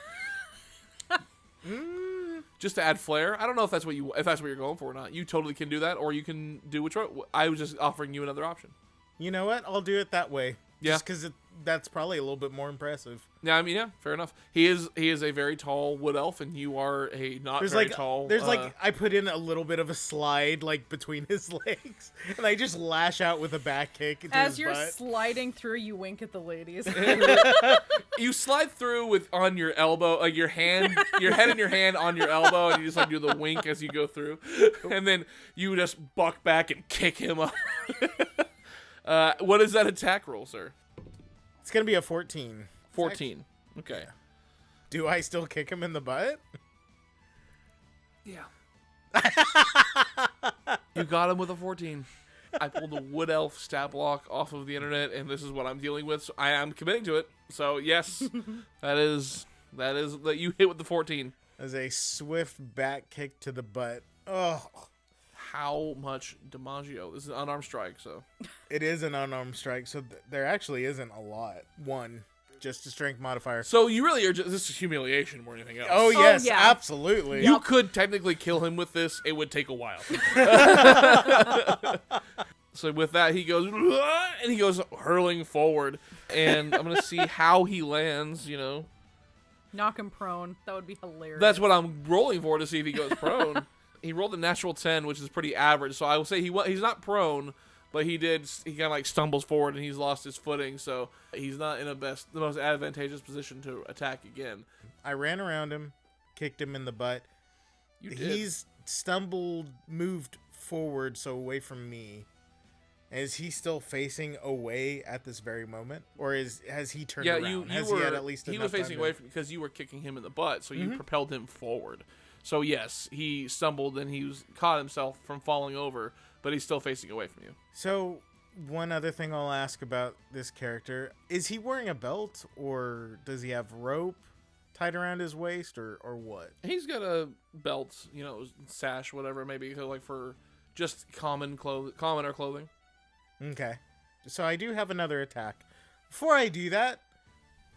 Just to add flair. I don't know if that's what you're going for or not. You totally can do that, or you can do which one. I was just offering you another option. You know what? I'll do it that way. Yeah. Just because that's probably a little bit more impressive. Yeah, I mean, yeah, fair enough. He is a very tall wood elf, and you are a not There's very tall. There's I put in a little bit of a slide like between his legs, and I just lash out with a back kick into As his you're butt. sliding through, you wink at the ladies. You slide through on your elbow, like your head and your hand on your elbow, and you just like do the wink as you go through, and then you just buck back and kick him up. What is that attack roll, sir? It's gonna be a 14. 14. Okay. Do I still kick him in the butt? Yeah. You got him with a 14. I pulled a wood elf stat block off of the internet, and this is what I'm dealing with. So I am committing to it. So yes, that is that you hit with the 14. As a swift back kick to the butt. Oh, How much DiMaggio? This is an unarmed strike, so. it is an unarmed strike, so there actually isn't a lot. 1, just a strength modifier. So you really are just, this is humiliation more than anything else. Oh yes, yeah. absolutely. You could technically kill him with this. It would take a while. So with that, he goes, and he goes hurling forward. And I'm going to see how he lands, Knock him prone. That would be hilarious. That's what I'm rolling for to see if he goes prone. He rolled a natural 10, which is pretty average. So I will say he's not prone, but he kind of like stumbles forward and he's lost his footing. So he's not in the most advantageous position to attack again. I ran around him, kicked him in the butt. You did. He's stumbled, moved forward, so away from me. Is he still facing away at this very moment, or has he turned around? You has were. he had at least he enough was facing time away because you were kicking him in the butt, so you propelled him forward. So yes, he stumbled and caught himself from falling over, but he's still facing away from you. So one other thing I'll ask about this character: is he wearing a belt, or does he have rope tied around his waist, or what? He's got a belt, sash, whatever, maybe like for just common or clothing. Okay. So I do have another attack. Before I do that,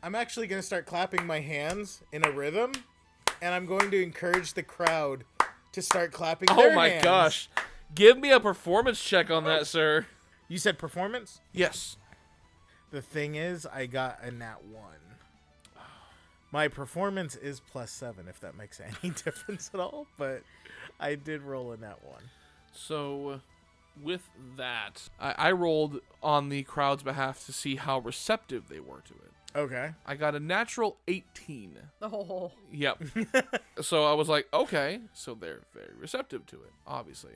I'm actually going to start clapping my hands in a rhythm, and I'm going to encourage the crowd to start clapping their Oh my hands. gosh! Give me a performance check on that, sir. You said performance? Yes. The thing is, I got a nat 1. My performance is +7, if that makes any difference at all, but I did roll a nat 1. So, with that, I rolled on the crowd's behalf to see how receptive they were to it. Okay. I got a natural 18. Oh. Yep. So I was like, okay, so they're very receptive to it, obviously.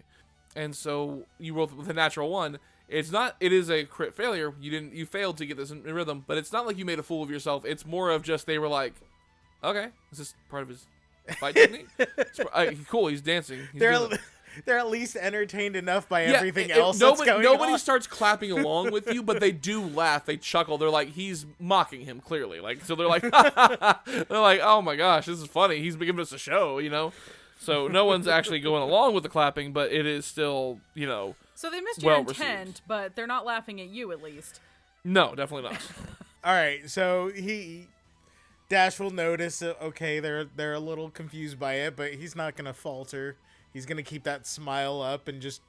And so you rolled with a natural 1, It's not. It is a crit failure. You failed to get this in rhythm, but it's not like you made a fool of yourself. It's more of just they were like, okay, is this part of his fight technique? Cool, he's dancing. They're at least entertained enough by everything else nobody, that's going nobody on. starts clapping along with you, but they do laugh. They chuckle. They're like, he's mocking him clearly. Like, so they're like, they're like, oh my gosh, this is funny. He's giving us a show, you know. So no one's actually going along with the clapping, but it is still, you know. So they missed your well intent, received. but they're not laughing at you, at least. No, definitely not. All right, so Dash will notice. Okay, they're a little confused by it, but he's not gonna falter. He's gonna keep that smile up and just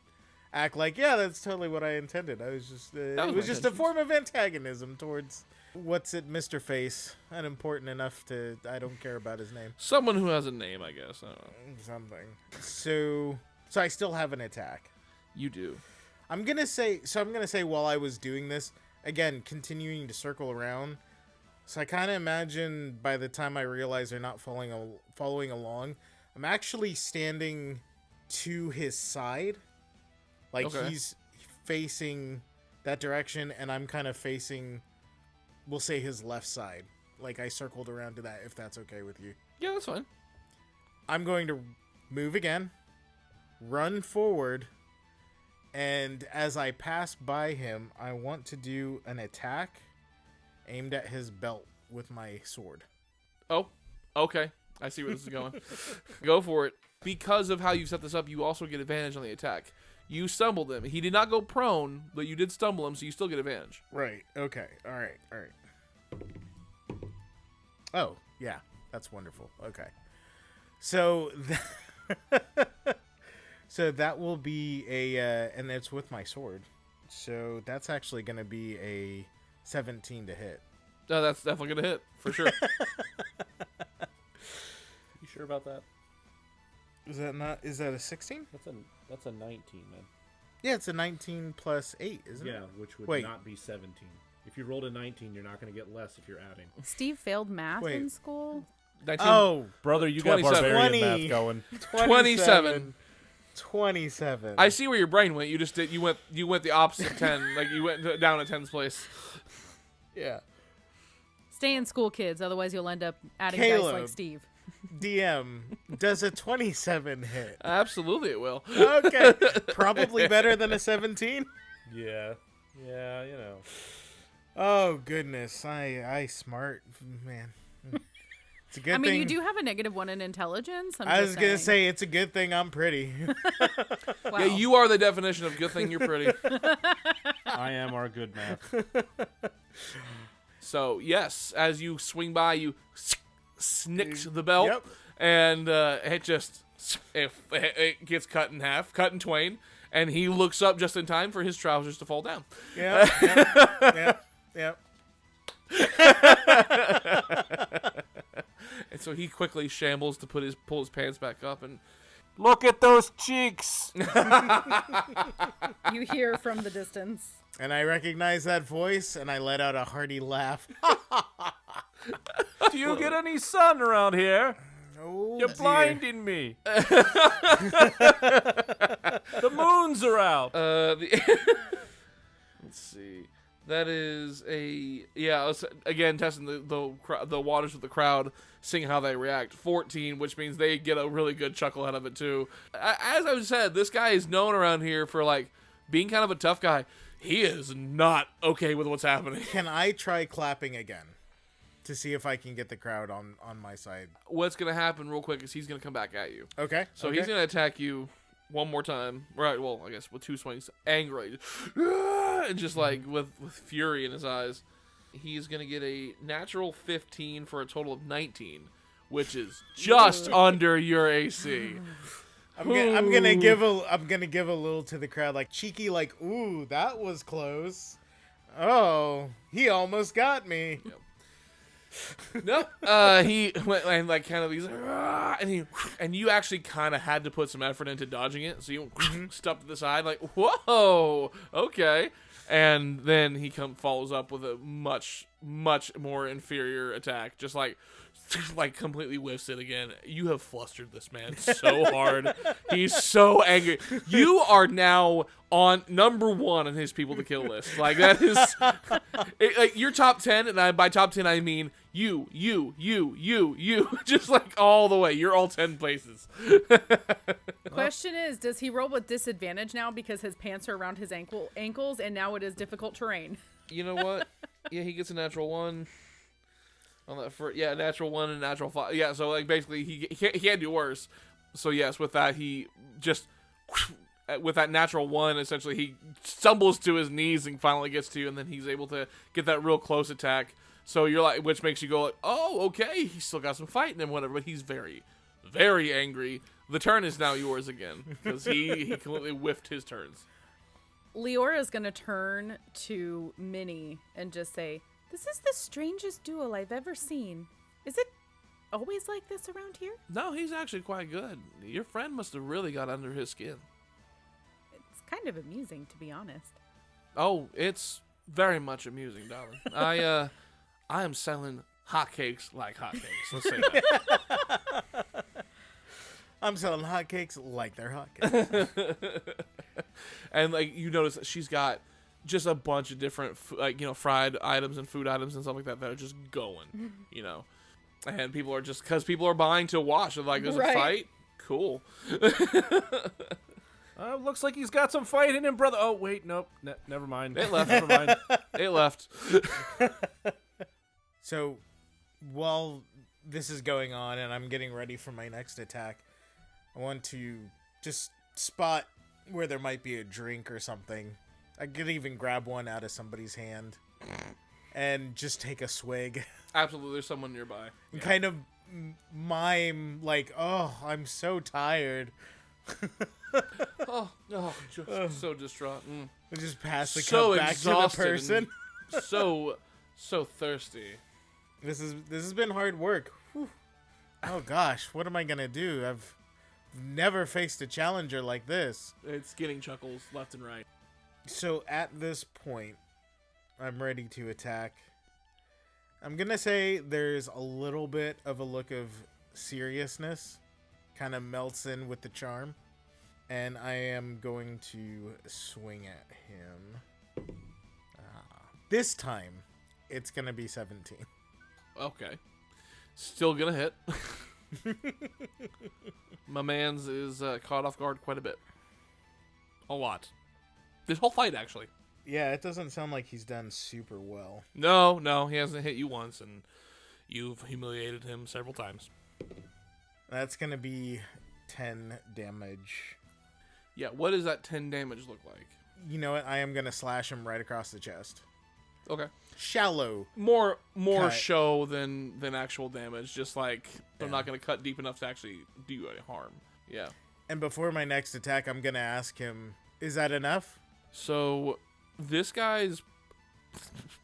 act like, yeah, that's totally what I intended. I was just it was just a form of antagonism towards what's it, Mr. Face, unimportant enough to I don't care about his name. Someone who has a name, I guess. I don't know. Something. So I still have an attack. You do. I'm gonna say while I was doing this, again, continuing to circle around. So I kind of imagine by the time I realize they're not following along, I'm actually standing to his side. Like he's facing that direction and I'm kind of facing, we'll say, his left side. Like I circled around to that, if that's okay with you. Yeah, that's fine. I'm going to move again, run forward, and as I pass by him, I want to do an attack aimed at his belt with my sword. Oh, okay. I see where this is going. Go for it. Because of how you set this up, you also get advantage on the attack. You stumbled him. He did not go prone, but you did stumble him, so you still get advantage. Right. Okay. All right. Oh, yeah. That's wonderful. Okay. So so that will be and it's with my sword. So that's actually going to be a 17 to hit. No, that's definitely going to hit, for sure. You sure about that? Is that a 16? That's a 19, man. Yeah, it's a 19 plus 8, isn't it? Yeah, which would not be 17. If you rolled a 19, you're not going to get less if you're adding. Steve failed math in school? 19, Oh, Brother, you got 27. barbarian math going. 27. 27. I see where your brain went. You just did. You went the opposite of 10. Like you went down a 10's place. Yeah. Stay in school, kids. Otherwise, you'll end up adding Caleb. dice like Steve. DM, does a 27 hit? Absolutely, it will. Okay. Probably better than a 17? Yeah, you know. Oh, goodness. I smart, man. It's a good thing. You do have a -1 in intelligence. I was going to say, it's a good thing I'm pretty. Wow. Yeah, you are the definition of good thing you're pretty. I am our good math. So, yes, as you swing by, you snicks the belt, Yep. and it gets cut in half, cut in twain, and he looks up just in time for his trousers to fall down. Yep. And so he quickly shambles to pull his pants back up, and Look at those cheeks. You hear from the distance. And I recognize that voice, and I let out a hearty laugh. Do you get any sun around here? Oh, You're dear. blinding me. The moons are out. Let's see. That is again testing the waters of the crowd, seeing how they react. 14, which means they get a really good chuckle out of it too. As I said, this guy is known around here for like being kind of a tough guy. He is not okay with what's happening. Can I try clapping again to see if I can get the crowd on my side? What's gonna happen real quick is he's gonna come back at you. Okay. So okay. he's gonna attack you one more time. Right, well, I guess with 2 swings, angrily. And just like with fury in his eyes. He's gonna get a natural 15 for a total of 19, which is just under your AC. I'm gonna give a little to the crowd, like cheeky, like, ooh, that was close. Oh, he almost got me. Yep. Nope. He went and like kind of these, and you actually kind of had to put some effort into dodging it, so you stepped to the side, like, whoa, okay, and then he follows up with a much more inferior attack, just like like completely whiffs it again. You have flustered this man so hard. He's so angry. You are now on number 1 on his people to kill list. Like that is like you're top 10, and by top 10 I mean you, just like all the way. You're all 10 places. Question is, does he roll with disadvantage now because his pants are around his ankles and now it is difficult terrain? You know what? Yeah, he gets a natural 1 on that first. Yeah, natural 1 and natural 5. Yeah, so like basically he can't do worse. So yes, with that he just with that natural 1, essentially he stumbles to his knees and finally gets to you, and then he's able to get that real close attack. So you're like, which makes you go like, oh, okay, he's still got some fight in him, whatever. But he's very, very angry. The turn is now yours again because he completely whiffed his turns. Leora is going to turn to Minnie and just say, "This is the strangest duel I've ever seen. Is it always like this around here?" No, he's actually quite good. Your friend must have really got under his skin. It's kind of amusing, to be honest. Oh, it's very much amusing, darling. I am selling hotcakes like hotcakes. Let's say that. I'm selling hotcakes like they're hotcakes. And like you notice that she's got just a bunch of different fried items and food items and stuff like that that are just going, and people are just because people are buying to watch. They're like, there's a fight, cool. Looks like he's got some fight in him, brother. Oh wait, nope, never mind. It left. Never mind. It left. So while this is going on and I'm getting ready for my next attack, I want to just spot where there might be a drink or something. I could even grab one out of somebody's hand and just take a swig. Absolutely, there's someone nearby. And kind of mime like, oh, I'm so tired. Just so distraught. I just pass the So cup back to the exhausted person. and so thirsty. This has been hard work. Whew. Oh gosh, what am I gonna do? I've never faced a challenger like this. It's getting chuckles left and right. So at this point, I'm ready to attack. I'm gonna say there's a little bit of a look of seriousness, kind of melts in with the charm, and I am going to swing at him. This time, it's gonna be 17. Okay. Still gonna hit. My man's is caught off guard quite a bit. A lot. This whole fight, actually. Yeah, it doesn't sound like he's done super well. No, he hasn't hit you once, and you've humiliated him several times. That's gonna be 10 damage. Yeah, what does that 10 damage look like? You know what? I am gonna slash him right across the chest. Okay. Shallow. More Cut. show than actual damage. Just like, I'm not going to cut deep enough to actually do you any harm. Yeah. And before my next attack, I'm gonna ask him, is that enough? So, this guy's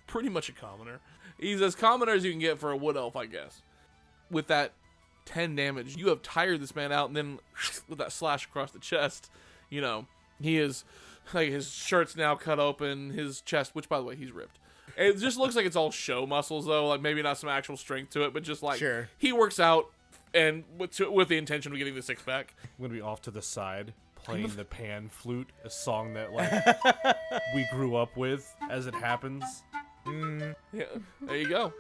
pretty much a commoner. He's as commoner as you can get for a wood elf, I guess. With that 10 damage, you have tired this man out, and then with that slash across the chest, he is, like, his shirt's now cut open, his chest, which, by the way, he's ripped. It just looks like it's all show muscles, though, like, maybe not some actual strength to it, but just, like, Sure. He works out, and with the intention of getting the six-pack. I'm gonna be off to the side playing the pan flute, a song that like we grew up with as it happens. Yeah, there you go.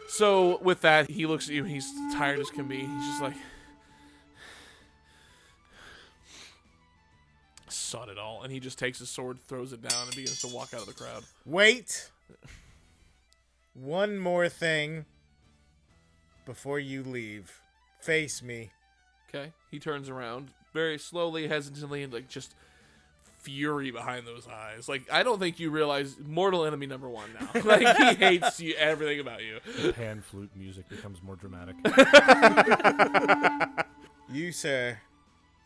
So with that, he looks at you. He's tired as can be. He's just like, sod it all, and he just takes his sword, throws it down, and begins to walk out of the crowd. Wait. One more thing before you leave. Face me. Okay, he turns around very slowly, hesitantly, and like just fury behind those eyes. Like, I don't think you realize mortal enemy number one now. Like, he hates you, everything about you. The pan flute music becomes more dramatic. You, sir,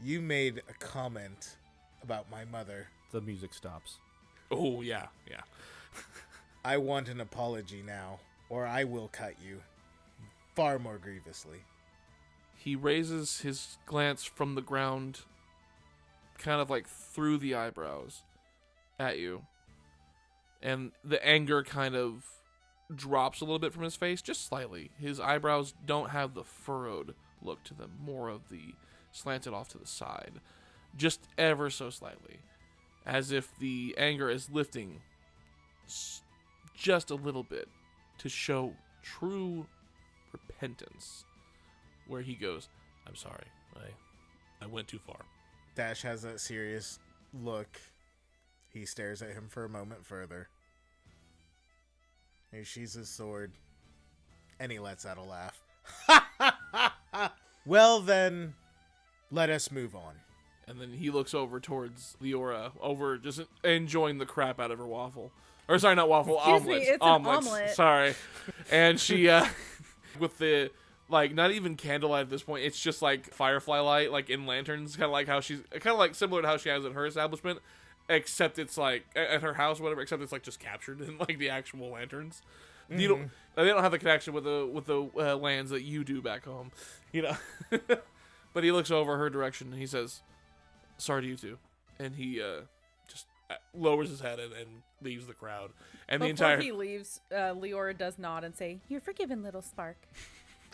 you made a comment about my mother. The music stops. Oh, yeah. I want an apology now, or I will cut you. Far more grievously. He raises his glance from the ground, kind of like through the eyebrows, at you. And the anger kind of drops a little bit from his face, just slightly. His eyebrows don't have the furrowed look to them, more of the slanted off to the side, just ever so slightly, as if the anger is lifting just a little bit to show true repentance, where he goes, "I'm sorry, I went too far." Dash has that serious look. He stares at him for a moment further. He sheathes his sword, and he lets out a laugh. Well then, let us move on. And then he looks over towards Leora, over just enjoying the crap out of her waffle. Or sorry, not waffle, Excuse omelets. me, it's an omelet. Sorry. And she, with the, like, not even candlelight at this point, it's just like firefly light, like in lanterns, kind of like how she's, kind of like similar to how she has at her establishment, except it's like, at her house, whatever, except it's like just captured in like the actual lanterns. Mm-hmm. They don't have the connection with the lands that you do back home, you know. But he looks over her direction and he says, "Sorry to you too," and he just lowers his head and leaves the crowd. And Before he leaves, Leora does nod and say, "You're forgiven, little Spark."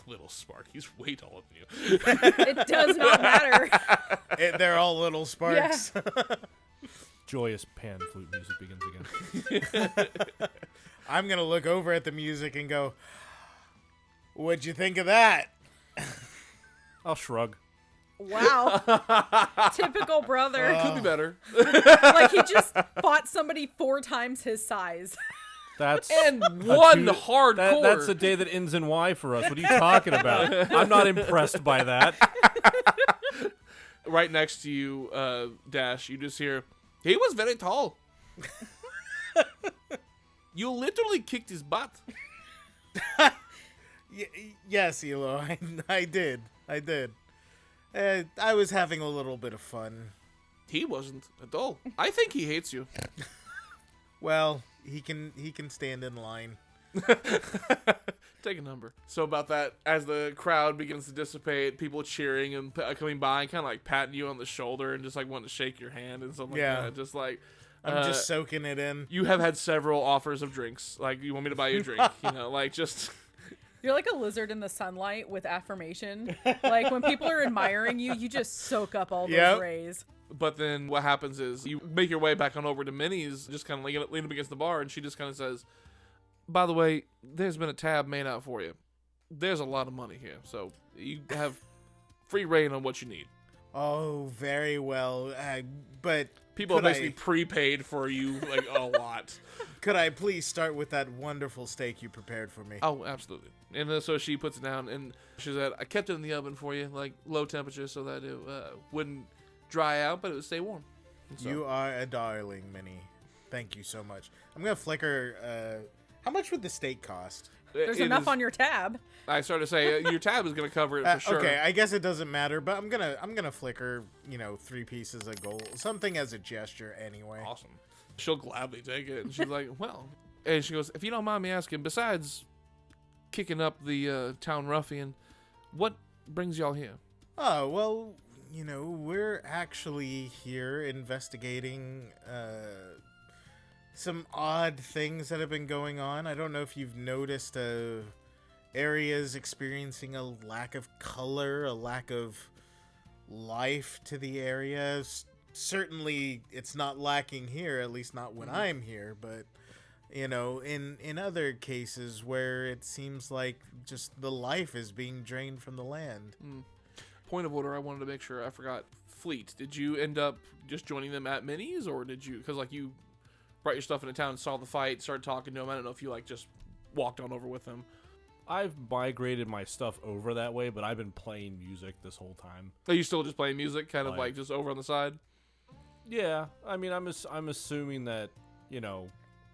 Little Spark, he's way taller than you. It does not matter. They're all little sparks. Yeah. Joyous pan flute music begins again. I'm gonna look over at the music and go, "What'd you think of that?" I'll shrug. Wow. Typical brother. Could be better. Like he just fought somebody 4 times his size. That's And one hardcore. That's a day that ends in Y for us. What are you talking about? I'm not impressed by that. Right next to you, Dash, you just hear, "He was very tall." You literally kicked his butt. Yes, Elo, I did. I was having a little bit of fun. He wasn't at all. I think he hates you. Well, he can stand in line. Take a number. So about that, as the crowd begins to dissipate, people cheering and coming by and kind of like patting you on the shoulder and just like wanting to shake your hand and something like that. Just like, I'm just soaking it in. you have had several offers of drinks. Like, you want me to buy you a drink? You know, like just... You're like a lizard in the sunlight with affirmation. Like when people are admiring you, you just soak up all those rays. But then what happens is you make your way back on over to Minnie's, just kind of lean up against the bar, and she just kind of says, "By the way, there's been a tab made out for you. There's a lot of money here, so you have free reign on what you need." Oh, very well. But people have basically prepaid for you like a lot. Could I please start with that wonderful steak you prepared for me? Oh, absolutely. And so she puts it down, and she said, "I kept it in the oven for you, like low temperature, so that it wouldn't dry out, but it would stay warm." So, you are a darling, Minnie. Thank you so much. I'm gonna flicker. How much would the steak cost? There's enough on your tab. I started to say your tab is gonna cover it for sure. Okay, I guess it doesn't matter, but I'm gonna flicker. 3 pieces of gold, something as a gesture, anyway. Awesome. She'll gladly take it, and she's like, "Well," and she goes, "If you don't mind me asking, besides kicking up the town ruffian, what brings y'all here?" Oh, well, we're actually here investigating some odd things that have been going on. I don't know if you've noticed areas experiencing a lack of color, a lack of life to the area. Certainly it's not lacking here, at least not when I'm here, but in other cases where it seems like just the life is being drained from the land. Point of order, I wanted to make sure I forgot. Fleet, did you end up just joining them at Minnie's, or did you, because like you brought your stuff into town, saw the fight, started talking to them? I don't know if you like just walked on over with them. I've migrated my stuff over that way, but I've been playing music this whole time. Are you still just playing music, kind of like just over on the side? Yeah, I mean, I'm assuming that,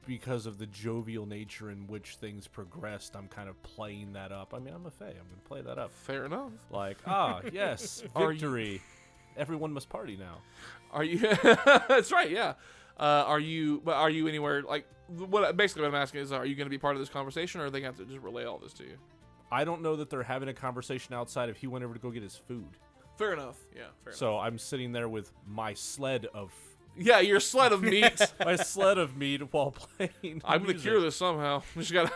because of the jovial nature in which things progressed, I'm kind of playing that up. I mean, I'm a fae. I'm going to play that up. Fair enough. Like, yes, victory. Everyone must party now. Are you? That's right, yeah. Are you anywhere, like, basically what I'm asking is, are you going to be part of this conversation, or are they going to have to just relay all this to you? I don't know that they're having a conversation outside if he went over to go get his food. Fair enough. Yeah, fair enough. So I'm sitting there with my sled of... Yeah, your sled of meat. my sled of meat while playing I'm going to music. cure this somehow. We just got to...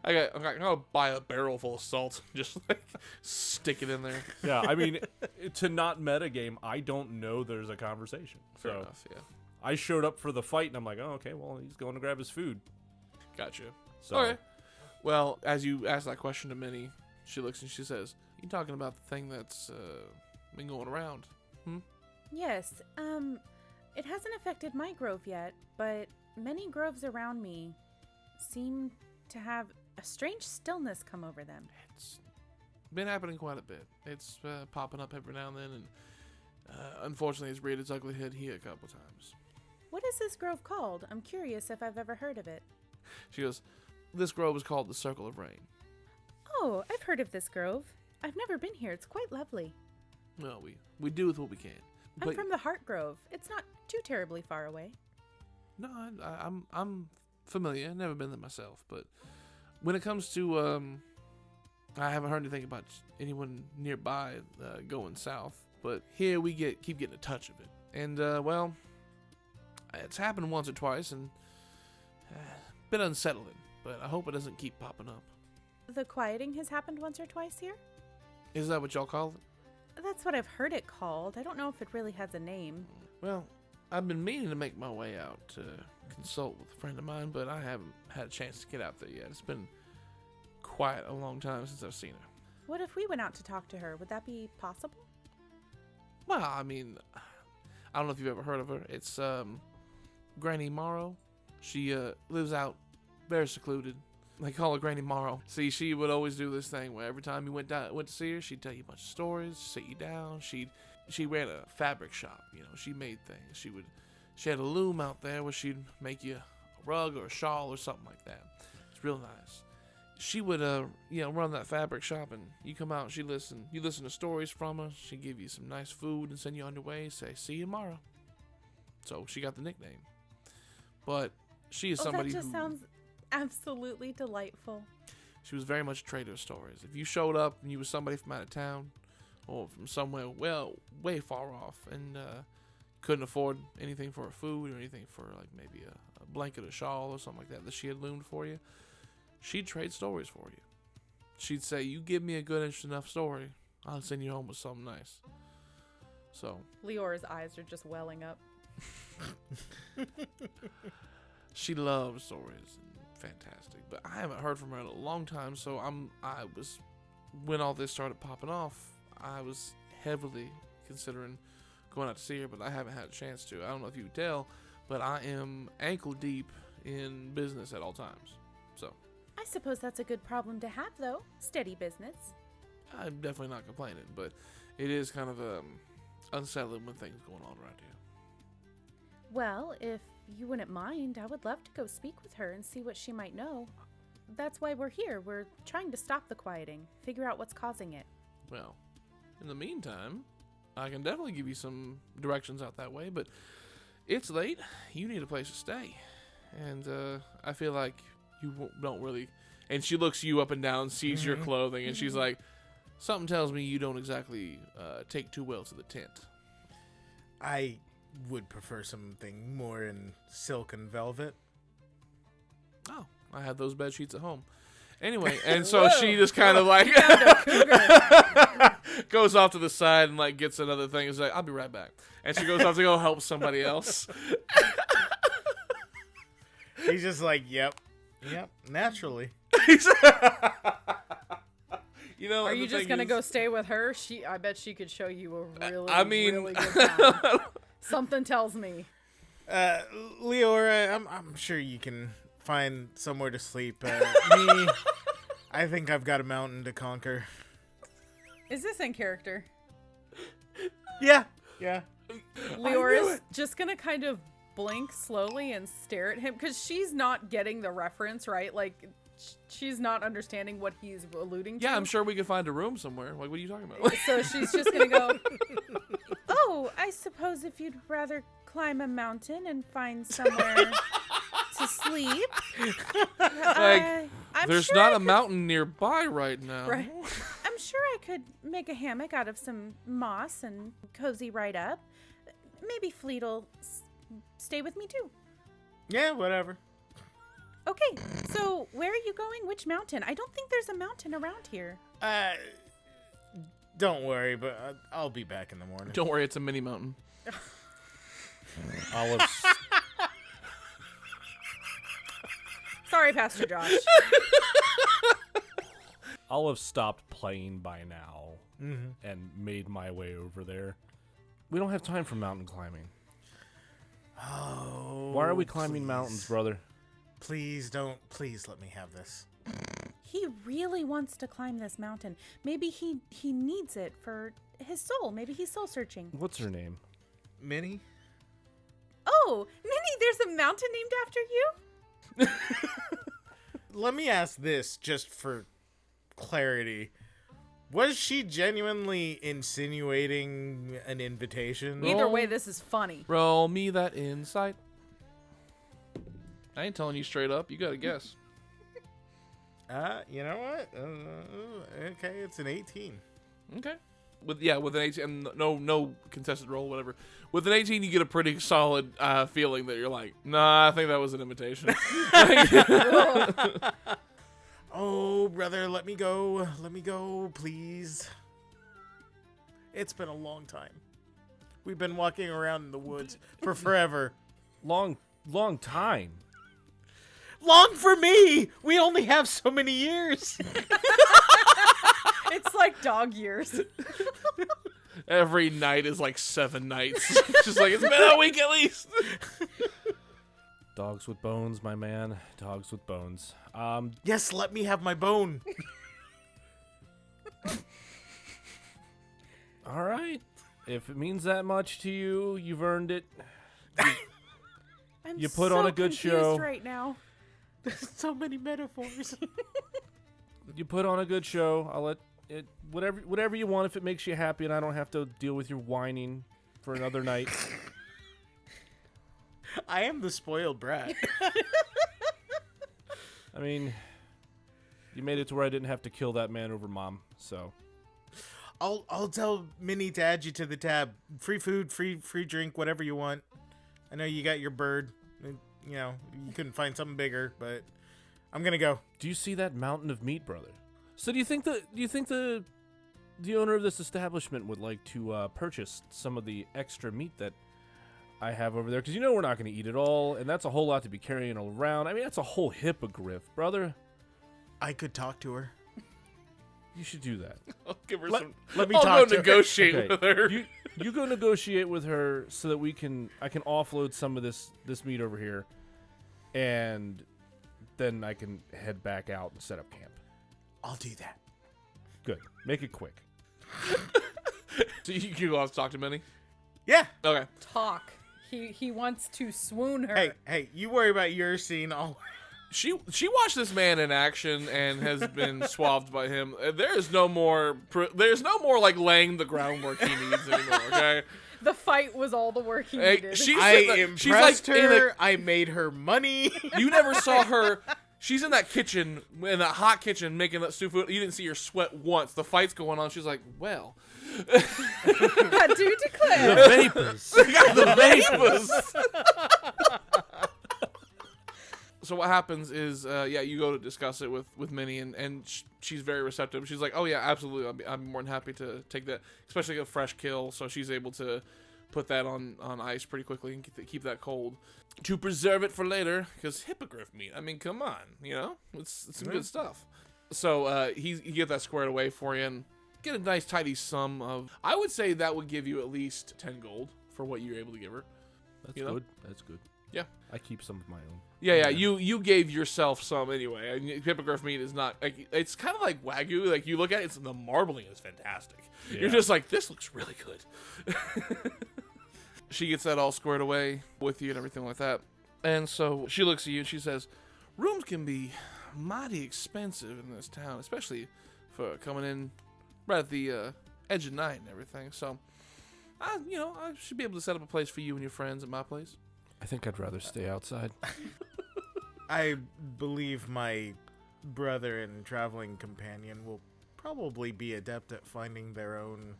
I'm gonna buy a barrel full of salt, just like stick it in there. Yeah, I mean, to not metagame, I don't know there's a conversation. Fair So enough, yeah. I showed up for the fight, and I'm like, oh, okay, well, he's going to grab his food. Gotcha. So, Okay. Well, as you ask that question to Minnie, she looks and she says, "You talking about the thing that's been going around?" Yes, it hasn't affected my grove yet, but many groves around me seem to have a strange stillness come over them. It's been happening quite a bit. It's popping up every now and then, and unfortunately, it's reared its ugly head here a couple times. What is this grove called? I'm curious if I've ever heard of it. She goes, "This grove is called the Circle of Rain." Oh, I've heard of this grove. I've never been here. It's quite lovely. Well, we do with what we can. I'm from the Heart Grove. It's not too terribly far away. No, I'm familiar. Never been there myself, but when it comes to I haven't heard anything about anyone nearby going south. But here we keep getting a touch of it, and well, it's happened once or twice, and been unsettling. But I hope it doesn't keep popping up. The quieting has happened once or twice here? Is that what y'all call it? That's what I've heard it called. I don't know if it really has a name. Well, I've been meaning to make my way out to consult with a friend of mine, but I haven't had a chance to get out there yet. It's been quite a long time since I've seen her. What if we went out to talk to her? Would that be possible? Well, I mean, I don't know if you've ever heard of her. It's Granny Morrow. She lives out very secluded. They call her Granny Morrow. See, she would always do this thing where every time you went to see her, she'd tell you a bunch of stories, sit you down. She ran a fabric shop. You know, she made things. She had a loom out there where she'd make you a rug or a shawl or something like that. It's real nice. She would run that fabric shop, and you come out and you listen to stories from her. She'd give you some nice food and send you on your way, say see you tomorrow. So she got the nickname. But she is somebody that just who sounds absolutely delightful. She was very much trader stories. If you showed up and you was somebody from out of town or from somewhere way far off and couldn't afford anything for her food or anything for like maybe a blanket or shawl or something like that she had loomed for you, she'd trade stories for you. She'd say, "You give me a good, interesting enough story, I'll send you home with something nice." So Leora's eyes are just welling up. she loves stories and fantastic, but I haven't heard from her in a long time. So when all this started popping off, I was heavily considering going out to see her, but I haven't had a chance to. I don't know if you could tell, but I am ankle deep in business at all times. So I suppose that's a good problem to have, though. Steady business. I'm definitely not complaining, but it is kind of unsettling when things going on around here. Well, if you wouldn't mind, I would love to go speak with her and see what she might know. That's why we're here. We're trying to stop the quieting, figure out what's causing it. Well, in the meantime, I can definitely give you some directions out that way, but it's late. You need a place to stay. And I feel like you don't really... And she looks you up and down, sees your clothing, and she's like, "Something tells me you don't exactly take too well to the tent." I would prefer something more in silk and velvet. Oh, I had those bed sheets at home. Anyway, and so she just kind of like goes off to the side and like gets another thing. It's like, "I'll be right back." And she goes off to go help somebody else. He's just like, yep, naturally. You know, Are you just gonna go stay with her? I bet she could show you a really good time. Something tells me. Leora, I'm sure you can find somewhere to sleep. Me, I think I've got a mountain to conquer. Is this in character? Yeah. Leora's just gonna kind of blink slowly and stare at him because she's not getting the reference, right? Like, she's not understanding what he's alluding to. Yeah, I'm sure we could find a room somewhere. Like, what are you talking about? So she's just gonna go, "Oh, I suppose if you'd rather climb a mountain and find somewhere to sleep. There's sure not a mountain nearby right now. Right. I'm sure I could make a hammock out of some moss and cozy right up. Maybe Fleet'll stay with me too." Yeah, whatever. Okay, so where are you going? Which mountain? I don't think there's a mountain around here. Don't worry, but I'll be back in the morning. Don't worry, it's a mini mountain. Olive's Sorry, Pastor Josh. Olive stopped playing by now and made my way over there. We don't have time for mountain climbing. Oh. Why are we climbing mountains, brother? Please let me have this. He really wants to climb this mountain. Maybe he needs it for his soul. Maybe he's soul searching. What's her name? Minnie? Oh, Minnie, there's a mountain named after you? Let me ask this just for clarity. Was she genuinely insinuating an invitation? Either way, this is funny. Roll me that insight. I ain't telling you straight up. You gotta guess. You know what? Okay, it's an 18. Okay. With an 18, and no contested roll, whatever. With an 18, you get a pretty solid feeling that you're like, nah, I think that was an invitation. Oh, brother, let me go. Let me go, please. It's been a long time. We've been walking around in the woods for forever. Long time. Long for me! We only have so many years. It's like dog years. Every night is like 7 nights. Just like, it's been a week at least. Dogs with bones, my man. Dogs with bones. Yes, let me have my bone. All right. If it means that much to you, you've earned it. I'm You put so on a good confused show. right now. So many metaphors. You put on a good show. I'll let it whatever you want if it makes you happy and I don't have to deal with your whining for another night. I am the spoiled brat. I mean, you made it to where I didn't have to kill that man over Mom, so. I'll tell Minnie to add you to the tab. Free food, free drink, whatever you want. I know you got your bird. You know, you couldn't find something bigger, but I'm gonna go. Do you see that mountain of meat, brother? So do you think the owner of this establishment would like to purchase some of the extra meat that I have over there? Because you know we're not going to eat it all, and that's a whole lot to be carrying around. I mean, that's a whole hippogriff, brother. I could talk to her. You should do that. I'll give her Let some. me I'll talk go to her. negotiate Okay. with her. You go negotiate with her so that I can offload some of this meat over here, and then I can head back out and set up camp. I'll do that. Good. Make it quick. So you can go off to talk to Minnie? Yeah. Okay. Talk. He wants to swoon her. Hey, you worry about your scene. She watched this man in action and has been swabbed by him. There's no more like laying the groundwork he needs anymore. Okay. The fight was all the work he Hey, needed. I impressed impressed her. I made her money. You never saw her. She's in that kitchen, in that hot kitchen, making that soup. You didn't see her sweat once. The fight's going on. She's like, well. I do declare. The vapors. I got the vapors. So what happens is, you go to discuss it with Minnie, and she's very receptive. She's like, oh yeah, absolutely. I'm more than happy to take that, especially a fresh kill. So she's able to put that on ice pretty quickly and keep that cold to preserve it for later. Because hippogriff meat, I mean, come on, you know, it's some good stuff. So he get that squared away for you and get a nice tidy sum of. I would say that would give you at least 10 gold for what you're able to give her. That's You know? good. That's good. Yeah. I keep some of my own. Yeah. You gave yourself some anyway. I mean, hippogriff meat is not like, it's kind of like Wagyu. Like you look at it, the marbling is fantastic. You're just like, this looks really good. She gets that all squared away with you and everything like that. And so she looks at you and she says, rooms can be mighty expensive in this town, especially for coming in right at the edge of night and everything. So, I should be able to set up a place for you and your friends at my place. I think I'd rather stay outside. I believe my brother and traveling companion will probably be adept at finding their own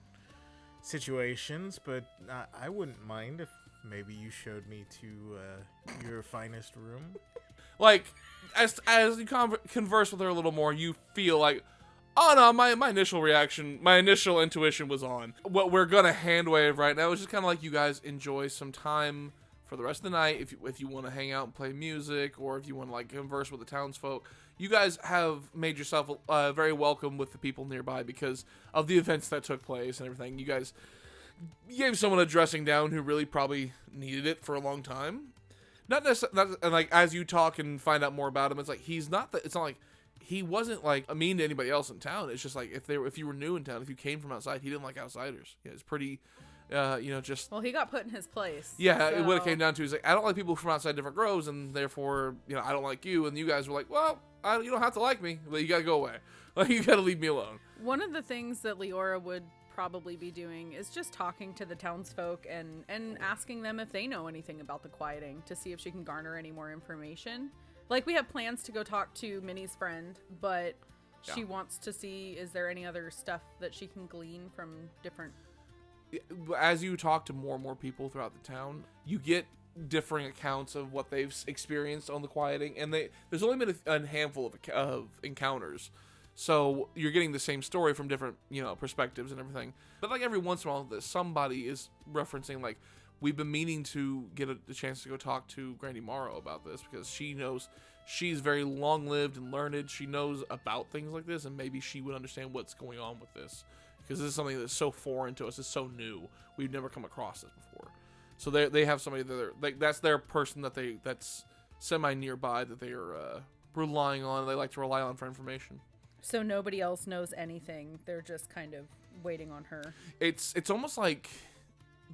situations, but I wouldn't mind if maybe you showed me to your finest room. Like, as you converse with her a little more, you feel like, oh no, my initial reaction, my initial intuition was on. What we're gonna hand wave right now is just kind of like you guys enjoy some time for the rest of the night. If you want to hang out and play music, or if you want to like converse with the townsfolk, you guys have made yourself very welcome with the people nearby because of the events that took place and everything. You guys gave someone a dressing down who really probably needed it for a long time. Not necessarily, and like as you talk and find out more about him, it's like it's not like he wasn't like mean to anybody else in town. It's just like if you were new in town, if you came from outside, he didn't like outsiders. Yeah, it's pretty, just. Well, he got put in his place. Yeah, so. What it came down to is like I don't like people from outside different groves, and therefore I don't like you. And you guys were like, well, you don't have to like me, but you gotta go away. Like you gotta leave me alone. One of the things that Leora would probably be doing is just talking to the townsfolk and asking them if they know anything about the quieting to see if she can garner any more information. Like, we have plans to go talk to Minnie's friend, but she wants to see, is there any other stuff that she can glean from different... As you talk to more and more people throughout the town, you get differing accounts of what they've experienced on the quieting, and there's only been a handful of encounters. So you're getting the same story from different, perspectives and everything. But like every once in a while, somebody is referencing like, we've been meaning to get a chance to go talk to Granny Morrow about this because she knows she's very long-lived and learned. She knows about things like this, and maybe she would understand what's going on with this because this is something that's so foreign to us. It's so new. We've never come across this before. So they have somebody that's their person that's semi nearby that they are relying on. They like to rely on for information. So nobody else knows anything. They're just kind of waiting on her. It's almost like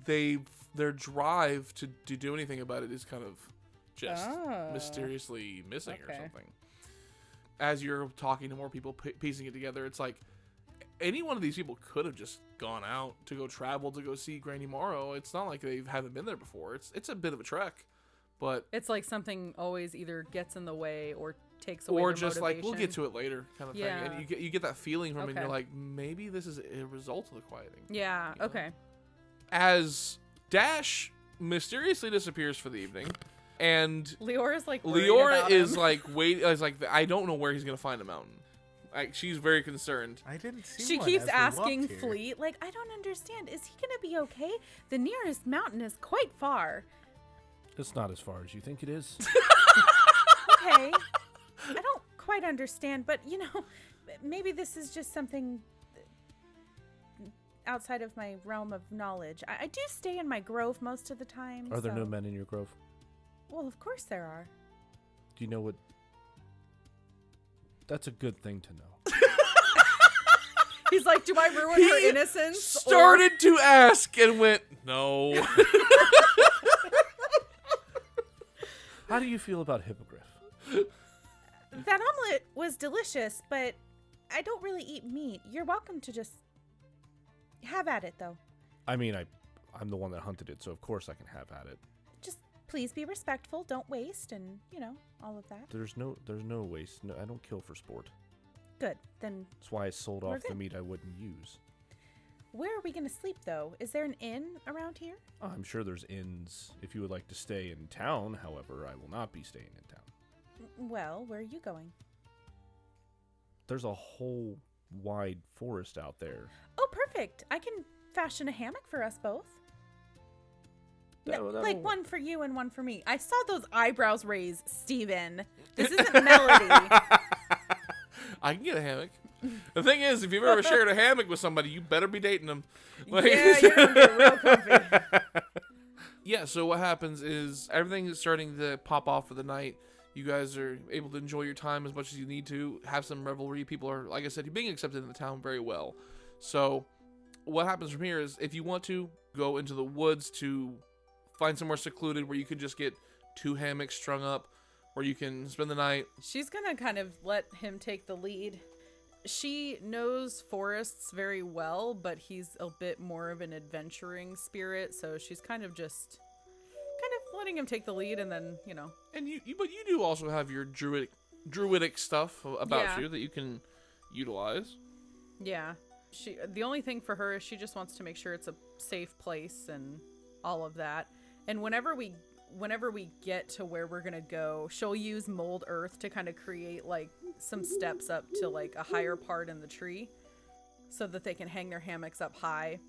their drive to do anything about it is kind of just mysteriously missing or something. As you're talking to more people, piecing it together, it's like any one of these people could have just gone out to go travel to go see Granny Morrow. It's not like they haven't been there before. It's a bit of a trek, but it's like something always either gets in the way or takes away or their just motivation. like we'll get to it later kind of thing. And you get that feeling from it, and you're like, maybe this is a result of the quieting. Yeah. Okay. As Dash mysteriously disappears for the evening, and Leora's like Leora is like I don't know where he's gonna find a mountain. Like she's very concerned. I didn't see. She one keeps as we asking walked here. Fleet, like, I don't understand. Is he gonna be okay? The nearest mountain is quite far. It's not as far as you think it is. Okay. I don't quite understand, but maybe this is just something outside of my realm of knowledge. I do stay in my grove most of the time. Are there no men in your grove? Well, of course there are. Do you know what? That's a good thing to know. He's like, do I ruin her innocence? Started to ask and went, no. How do you feel about hippogriff? That omelet was delicious, but I don't really eat meat. You're welcome to just have at it, though. I mean, I'm the one that hunted it, so of course I can have at it. Just please be respectful, don't waste, and, all of that. There's no waste. No, I don't kill for sport. Good, then That's why I sold we're off the good. meat I wouldn't use. Where are we going to sleep, though? Is there an inn around here? Oh, I'm sure there's inns if you would like to stay in town. However, I will not be staying in town. Well, where are you going? There's a whole wide forest out there. Oh, perfect. I can fashion a hammock for us both. Like one for you and one for me. I saw those eyebrows raise, Steven. This isn't Melody. I can get a hammock. The thing is, if you've ever shared a hammock with somebody, you better be dating them. Yeah, you're going to get real comfy. Yeah, so what happens is everything is starting to pop off for the night. You guys are able to enjoy your time as much as you need to, have some revelry. People are, like I said, you're being accepted in the town very well. So what happens from here is if you want to go into the woods to find somewhere secluded where you could just get 2 hammocks strung up, where you can spend the night. She's going to kind of let him take the lead. She knows forests very well, but he's a bit more of an adventuring spirit, so she's kind of letting him take the lead, and then, And but you do also have your druidic stuff about you that you can utilize. Yeah. The only thing for her is she just wants to make sure it's a safe place and all of that. And whenever we whenever we get to where we're gonna go, she'll use mold earth to kind of create like some steps up to like a higher part in the tree so that they can hang their hammocks up high.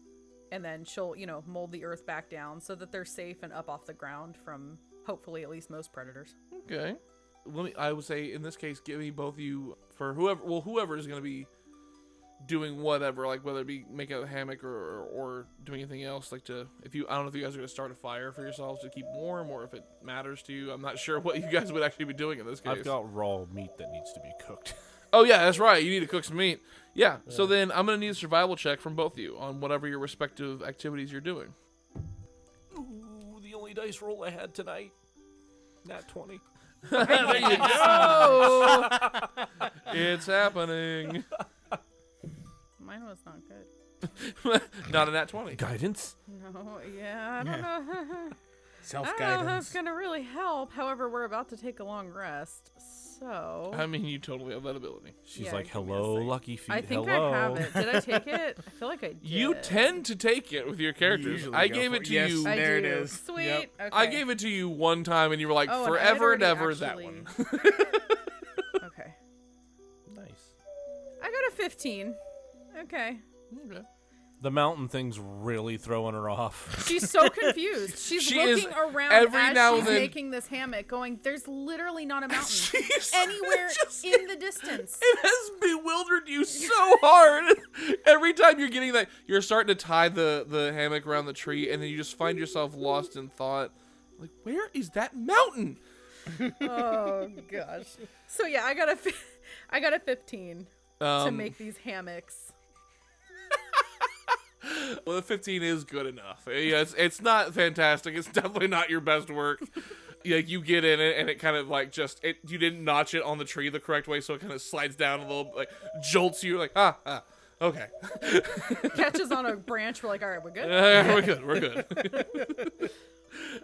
And then she'll, mold the earth back down so that they're safe and up off the ground from hopefully at least most predators. Okay. I would say in this case, give me both of you for whoever is going to be doing whatever, like whether it be making a hammock or doing anything else, like I don't know if you guys are going to start a fire for yourselves to keep warm or if it matters to you. I'm not sure what you guys would actually be doing in this case. I've got raw meat that needs to be cooked. Oh, yeah, that's right. You need to cook some meat. Yeah, so then I'm going to need a survival check from both of you on whatever your respective activities you're doing. Ooh, the only dice roll I had tonight. Nat 20. There you go! It's happening. Mine was not good. Not a nat 20. Guidance? No, yeah, I don't know. I don't know if Self-guidance. that's going to really help. However, we're about to take a long rest, so... I mean, you totally have that ability. She's Yeah, like, give me a hello, sec. lucky feet, I think hello. I have it. Did I take it? I feel like I did. You tend to take it with your characters. usually I go gave for it it. to Yes. you. I There it do. is. Sweet. Yep. Okay. I gave it to you one time, and you were like, Oh, and I had forever and already ever that actually- one. Okay. Nice. I got a 15. Okay. Okay. The mountain thing's really throwing her off. She's so confused. She's She is looking around every as now she's and then- making this hammock going, there's literally not a mountain She's anywhere just- in the distance. It has bewildered you so hard. Every time you're getting that, you're starting to tie the hammock around the tree, and then you just find yourself lost in thought. Like, where is that mountain? Oh, gosh. So, yeah, I got a 15 to make these hammocks. Well, the 15 is good enough. Yeah, it's not fantastic. It's definitely not your best work. Yeah, you get in it, and it kind of like you didn't notch it on the tree the correct way, so it kind of slides down a little, like jolts you. Like okay. Catches on a branch. We're like, all right, we're good. We're good.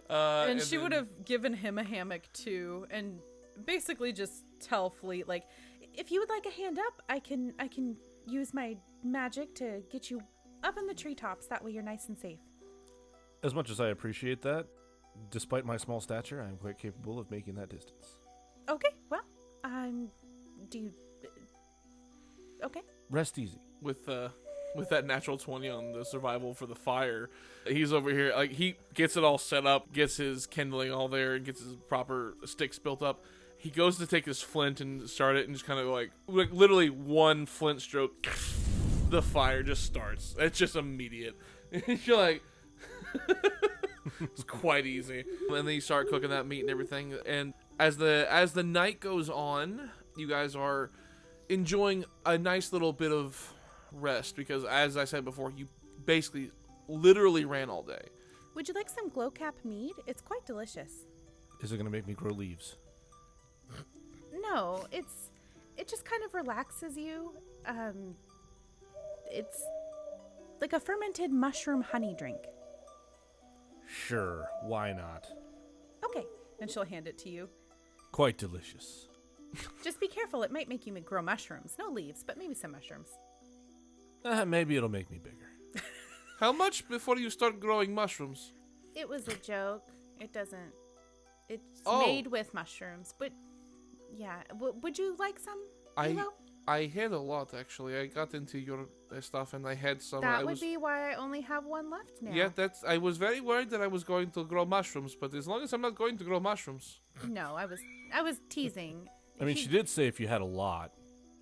And she would have given him a hammock too, and basically just tell Fleet, like, if you would like a hand up, I can use my magic to get you up in the treetops. That way you're nice and safe. As much as I appreciate that, despite my small stature, I am quite capable of making that distance. Okay, well, do you... Okay. Rest easy. With that natural 20 on the survival for the fire, he's over here, like, he gets it all set up, gets his kindling all there, and gets his proper sticks built up. He goes to take his flint and start it, and just kind of like literally one flint stroke, the fire just starts. It's just immediate. You're like, it's quite easy. And then you start cooking that meat and everything. And as the night goes on, you guys are enjoying a nice little bit of rest because, as I said before, you basically literally ran all day. Would you like some glow-cap mead? It's quite delicious. Is it going to make me grow leaves? No, it just kind of relaxes you. It's like a fermented mushroom honey drink. Sure, why not? Okay, and she'll hand it to you. Quite delicious. Just be careful, it might make you grow mushrooms. No leaves, but maybe some mushrooms. Maybe it'll make me bigger. How much before you start growing mushrooms? It was a joke. It doesn't... It's Oh. made with mushrooms, but... Yeah, would you like some? Hilo? I had a lot, actually. I got into your stuff, and I had some. That would be why I only have one left now. Yeah, I was very worried that I was going to grow mushrooms, but as long as I'm not going to grow mushrooms. No, I was teasing. I mean, she did say if you had a lot.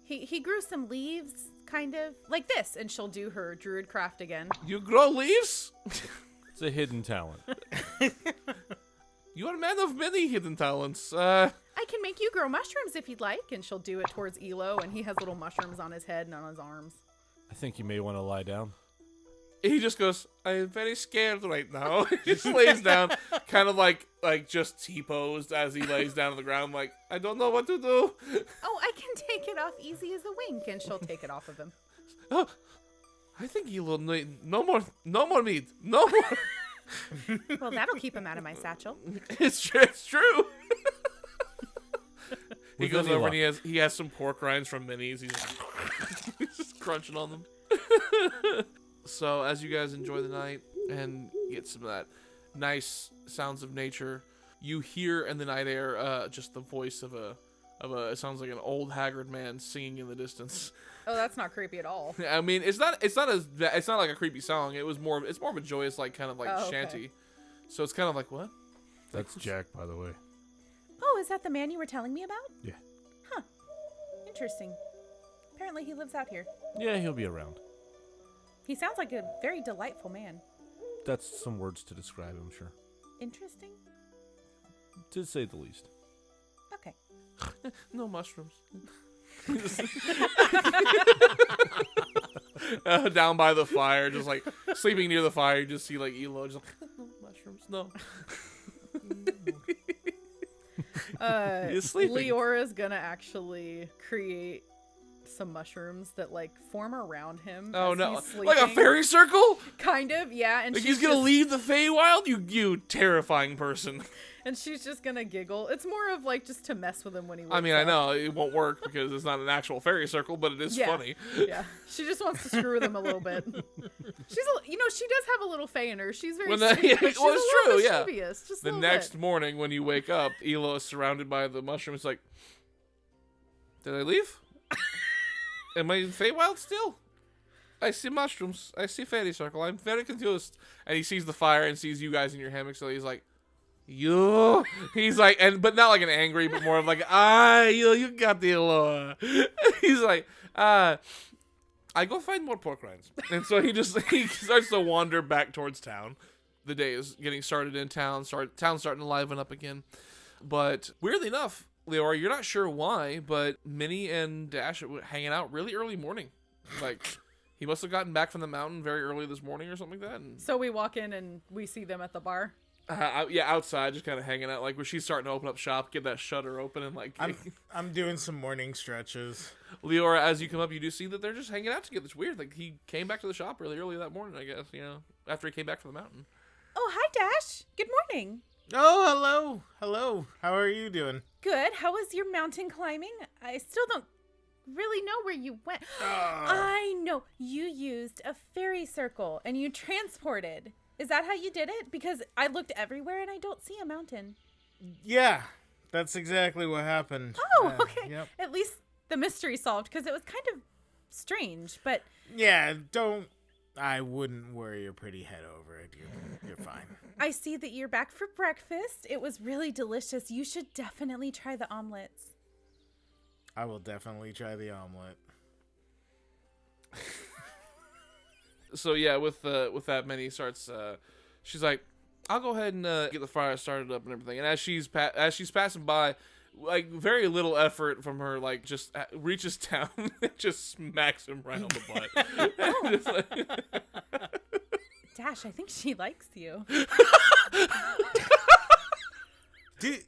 He grew some leaves, kind of like this, and she'll do her druid craft again. You grow leaves? It's a hidden talent. You are a man of many hidden talents. I can make you grow mushrooms if you'd like, and she'll do it towards Elo, and he has little mushrooms on his head and on his arms. I think you may want to lie down. He just goes, I'm very scared right now. He just lays down, kind of like just T-posed as he lays down on the ground, like, I don't know what to do. Oh, I can take it off easy as a wink, and she'll take it off of him. Oh, I think he will need no more meat. No more. Well, that'll keep him out of my satchel. It's true. He goes over and he has some pork rinds from Minis. He's just crunching on them. So as you guys enjoy the night and get some of that nice sounds of nature, you hear in the night air just the voice of a it sounds like an old haggard man singing in the distance. Oh, that's not creepy at all. I mean, it's not like a creepy song. It's more of a joyous, like, kind of like shanty. So it's kind of like, what? That's Jack, by the way. Oh, is that the man you were telling me about? Yeah. Huh. Interesting. Apparently he lives out here. Yeah, he'll be around. He sounds like a very delightful man. That's some words to describe him, sure. Interesting? To say the least. Okay. No mushrooms. Down by the fire, just like sleeping near the fire, you just see like Elo just like, no mushrooms, no. He's sleeping. Leora's gonna actually create some mushrooms that like form around him. Oh as no, he's like a sleeping. fairy circle? Kind of, yeah. And Like she's he's gonna just- leave the Feywild? You terrifying person. And she's just gonna giggle. It's more of like just to mess with him when he wakes I mean, I up. know it won't work because it's not an actual fairy circle, but it is Yeah. funny. Yeah, she just wants to screw with him a little bit. She does have a little fae in her. She's very Well, no, sweet, yeah, but she's well, a it's little true, yeah. mischievous, just a The little next bit. morning when you wake up, Elo is surrounded by the mushrooms like, did I leave? Am I in Feywild still? I see mushrooms. I see fairy circle. I'm very confused. And he sees the fire and sees you guys in your hammock, so he's like, you. He's like, but not like an angry, but more of like, you got the Aloha. He's like, I go find more pork rinds. And so he starts to wander back towards town. The day is getting started in town. Town's starting to liven up again. But weirdly enough, Leora, you're not sure why, but Minnie and Dash are hanging out really early morning. Like, he must have gotten back from the mountain very early this morning or something like that. And, So we walk in and we see them at the bar. outside, just kind of hanging out. Like, where she's starting to open up shop, get that shutter open, and like... I'm doing some morning stretches. Leora, as you come up, you do see that they're just hanging out together. It's weird. Like, he came back to the shop really early that morning, I guess, after he came back from the mountain. Oh, hi, Dash. Good morning. Oh, hello. How are you doing? Good. How was your mountain climbing? I still don't really know where you went. I know. You used a fairy circle and you transported. Is that how you did it? Because I looked everywhere and I don't see a mountain. Yeah, that's exactly what happened. Oh, okay. Yep. At least the mystery solved because it was kind of strange, but Yeah, I wouldn't worry your pretty head over it. You're fine. I see that you're back for breakfast. It was really delicious. You should definitely try the omelets. I will definitely try the omelet. So yeah, with that, Minnie starts. She's like, "I'll go ahead and get the fire started up and everything." And as she's passing by, like very little effort from her, like just reaches down and just smacks him right on the butt. Just like- Dash, I think she likes you. I think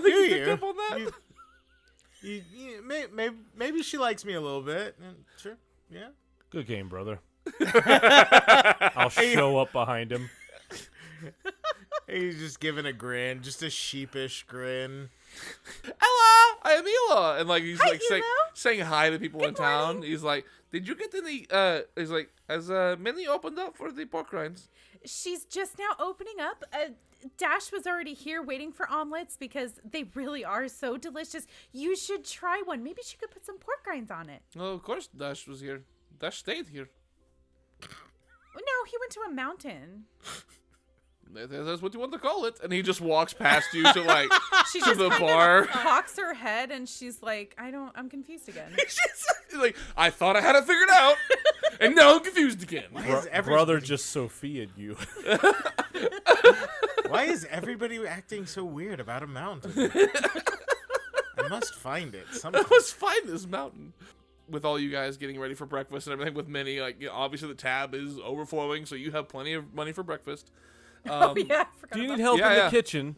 you picked up on that. Maybe she likes me a little bit. Sure, yeah. Good game, brother. I'll show up behind him. He's just giving a grin, just a sheepish grin. Ella, I am Ela, and like he's Hi, like Elo. saying hi to people in Good town. morning. He's like, "Did you get any?" He's like, "Has Minnie opened up for the pork rinds?" She's just now opening up. Dash was already here waiting for omelets because they really are so delicious. You should try one. Maybe she could put some pork rinds on it. Oh, of course, Dash was here. Dash stayed here. No, he went to a mountain. That's what you want to call it. And he just walks past you to like She to just the kind bar. of cocks her head and she's like, I'm confused again. She's like, I thought I had it figured out, and now I'm confused again. Brother just Sophia'd you. Why is everybody acting so weird about a mountain? I must find it sometime. Let's find this mountain. With all you guys getting ready for breakfast and everything, with Minnie, like obviously the tab is overflowing, so you have plenty of money for breakfast. Oh yeah, I forgot Do you about need help Yeah, in yeah. the kitchen?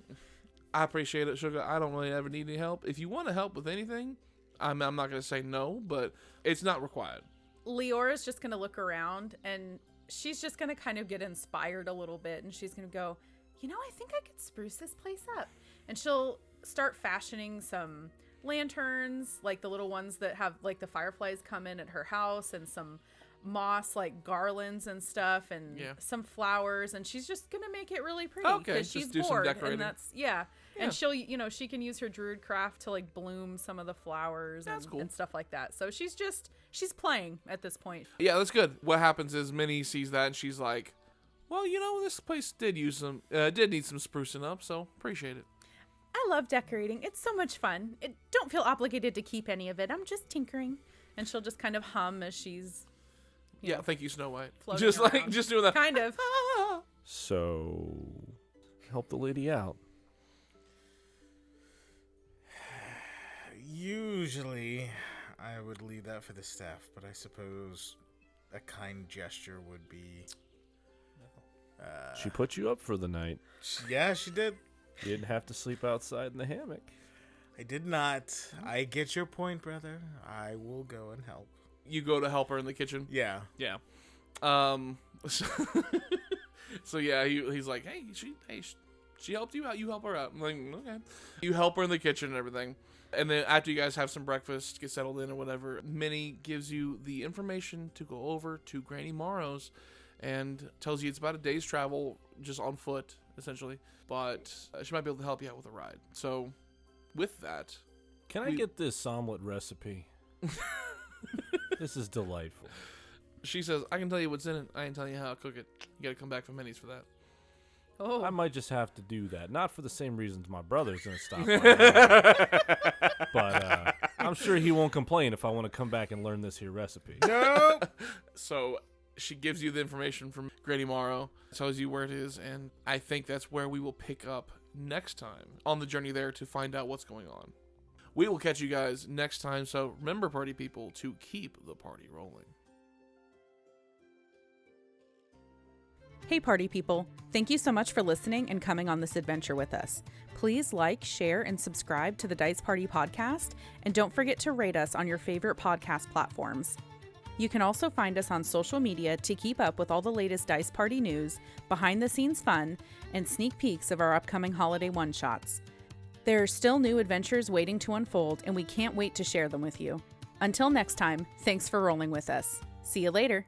I appreciate it, Sugar. I don't really ever need any help. If you want to help with anything, I'm not going to say no, but it's not required. Leora's just going to look around and she's just going to kind of get inspired a little bit and she's going to go, I think I could spruce this place up. And she'll start fashioning some lanterns, like the little ones that have like the fireflies come in at her house, and some moss like garlands and stuff, and Yeah. some flowers, and she's just going to make it really pretty Okay, because just she's do some bored. decorating. And And she'll, she can use her druid craft to like bloom some of the flowers and stuff like that. So she's playing at this point. Yeah, that's good. What happens is Minnie sees that and she's like, well, this place did need some sprucing up, so appreciate it. I love decorating. It's so much fun. Don't feel obligated to keep any of it. I'm just tinkering. And she'll just kind of hum as she's thank you, Snow White. Just around. Like just doing that. Kind of. So help the lady out. Usually, I would leave that for the staff, but I suppose a kind gesture would be... She put you up for the night. Yeah, she did. You didn't have to sleep outside in the hammock. I did not. I get your point, brother. I will go and help. You go to help her in the kitchen? Yeah. Yeah. So yeah, he's like, hey, she helped you out. You help her out. I'm like, okay. You help her in the kitchen and everything. And then after you guys have some breakfast, get settled in or whatever, Minnie gives you the information to go over to Granny Morrow's and tells you it's about a day's travel just on foot, essentially. But she might be able to help you out with a ride. So with that... Can I get this omelet recipe? This is delightful. She says, I can tell you what's in it. I can tell you how to cook it. You gotta come back from Minnie's for that. Oh, I might just have to do that. Not for the same reasons my brother's going to stop by. But I'm sure he won't complain if I want to come back and learn this here recipe. No. So she gives you the information from Granny Morrow, tells you where it is, and I think that's where we will pick up next time on the journey there to find out what's going on. We will catch you guys next time, so remember, party people, to keep the party rolling. Hey, party people. Thank you so much for listening and coming on this adventure with us. Please like, share, and subscribe to the Dice Party podcast, and don't forget to rate us on your favorite podcast platforms. You can also find us on social media to keep up with all the latest Dice Party news, behind-the-scenes fun, and sneak peeks of our upcoming holiday one-shots. There are still new adventures waiting to unfold, and we can't wait to share them with you. Until next time, thanks for rolling with us. See you later.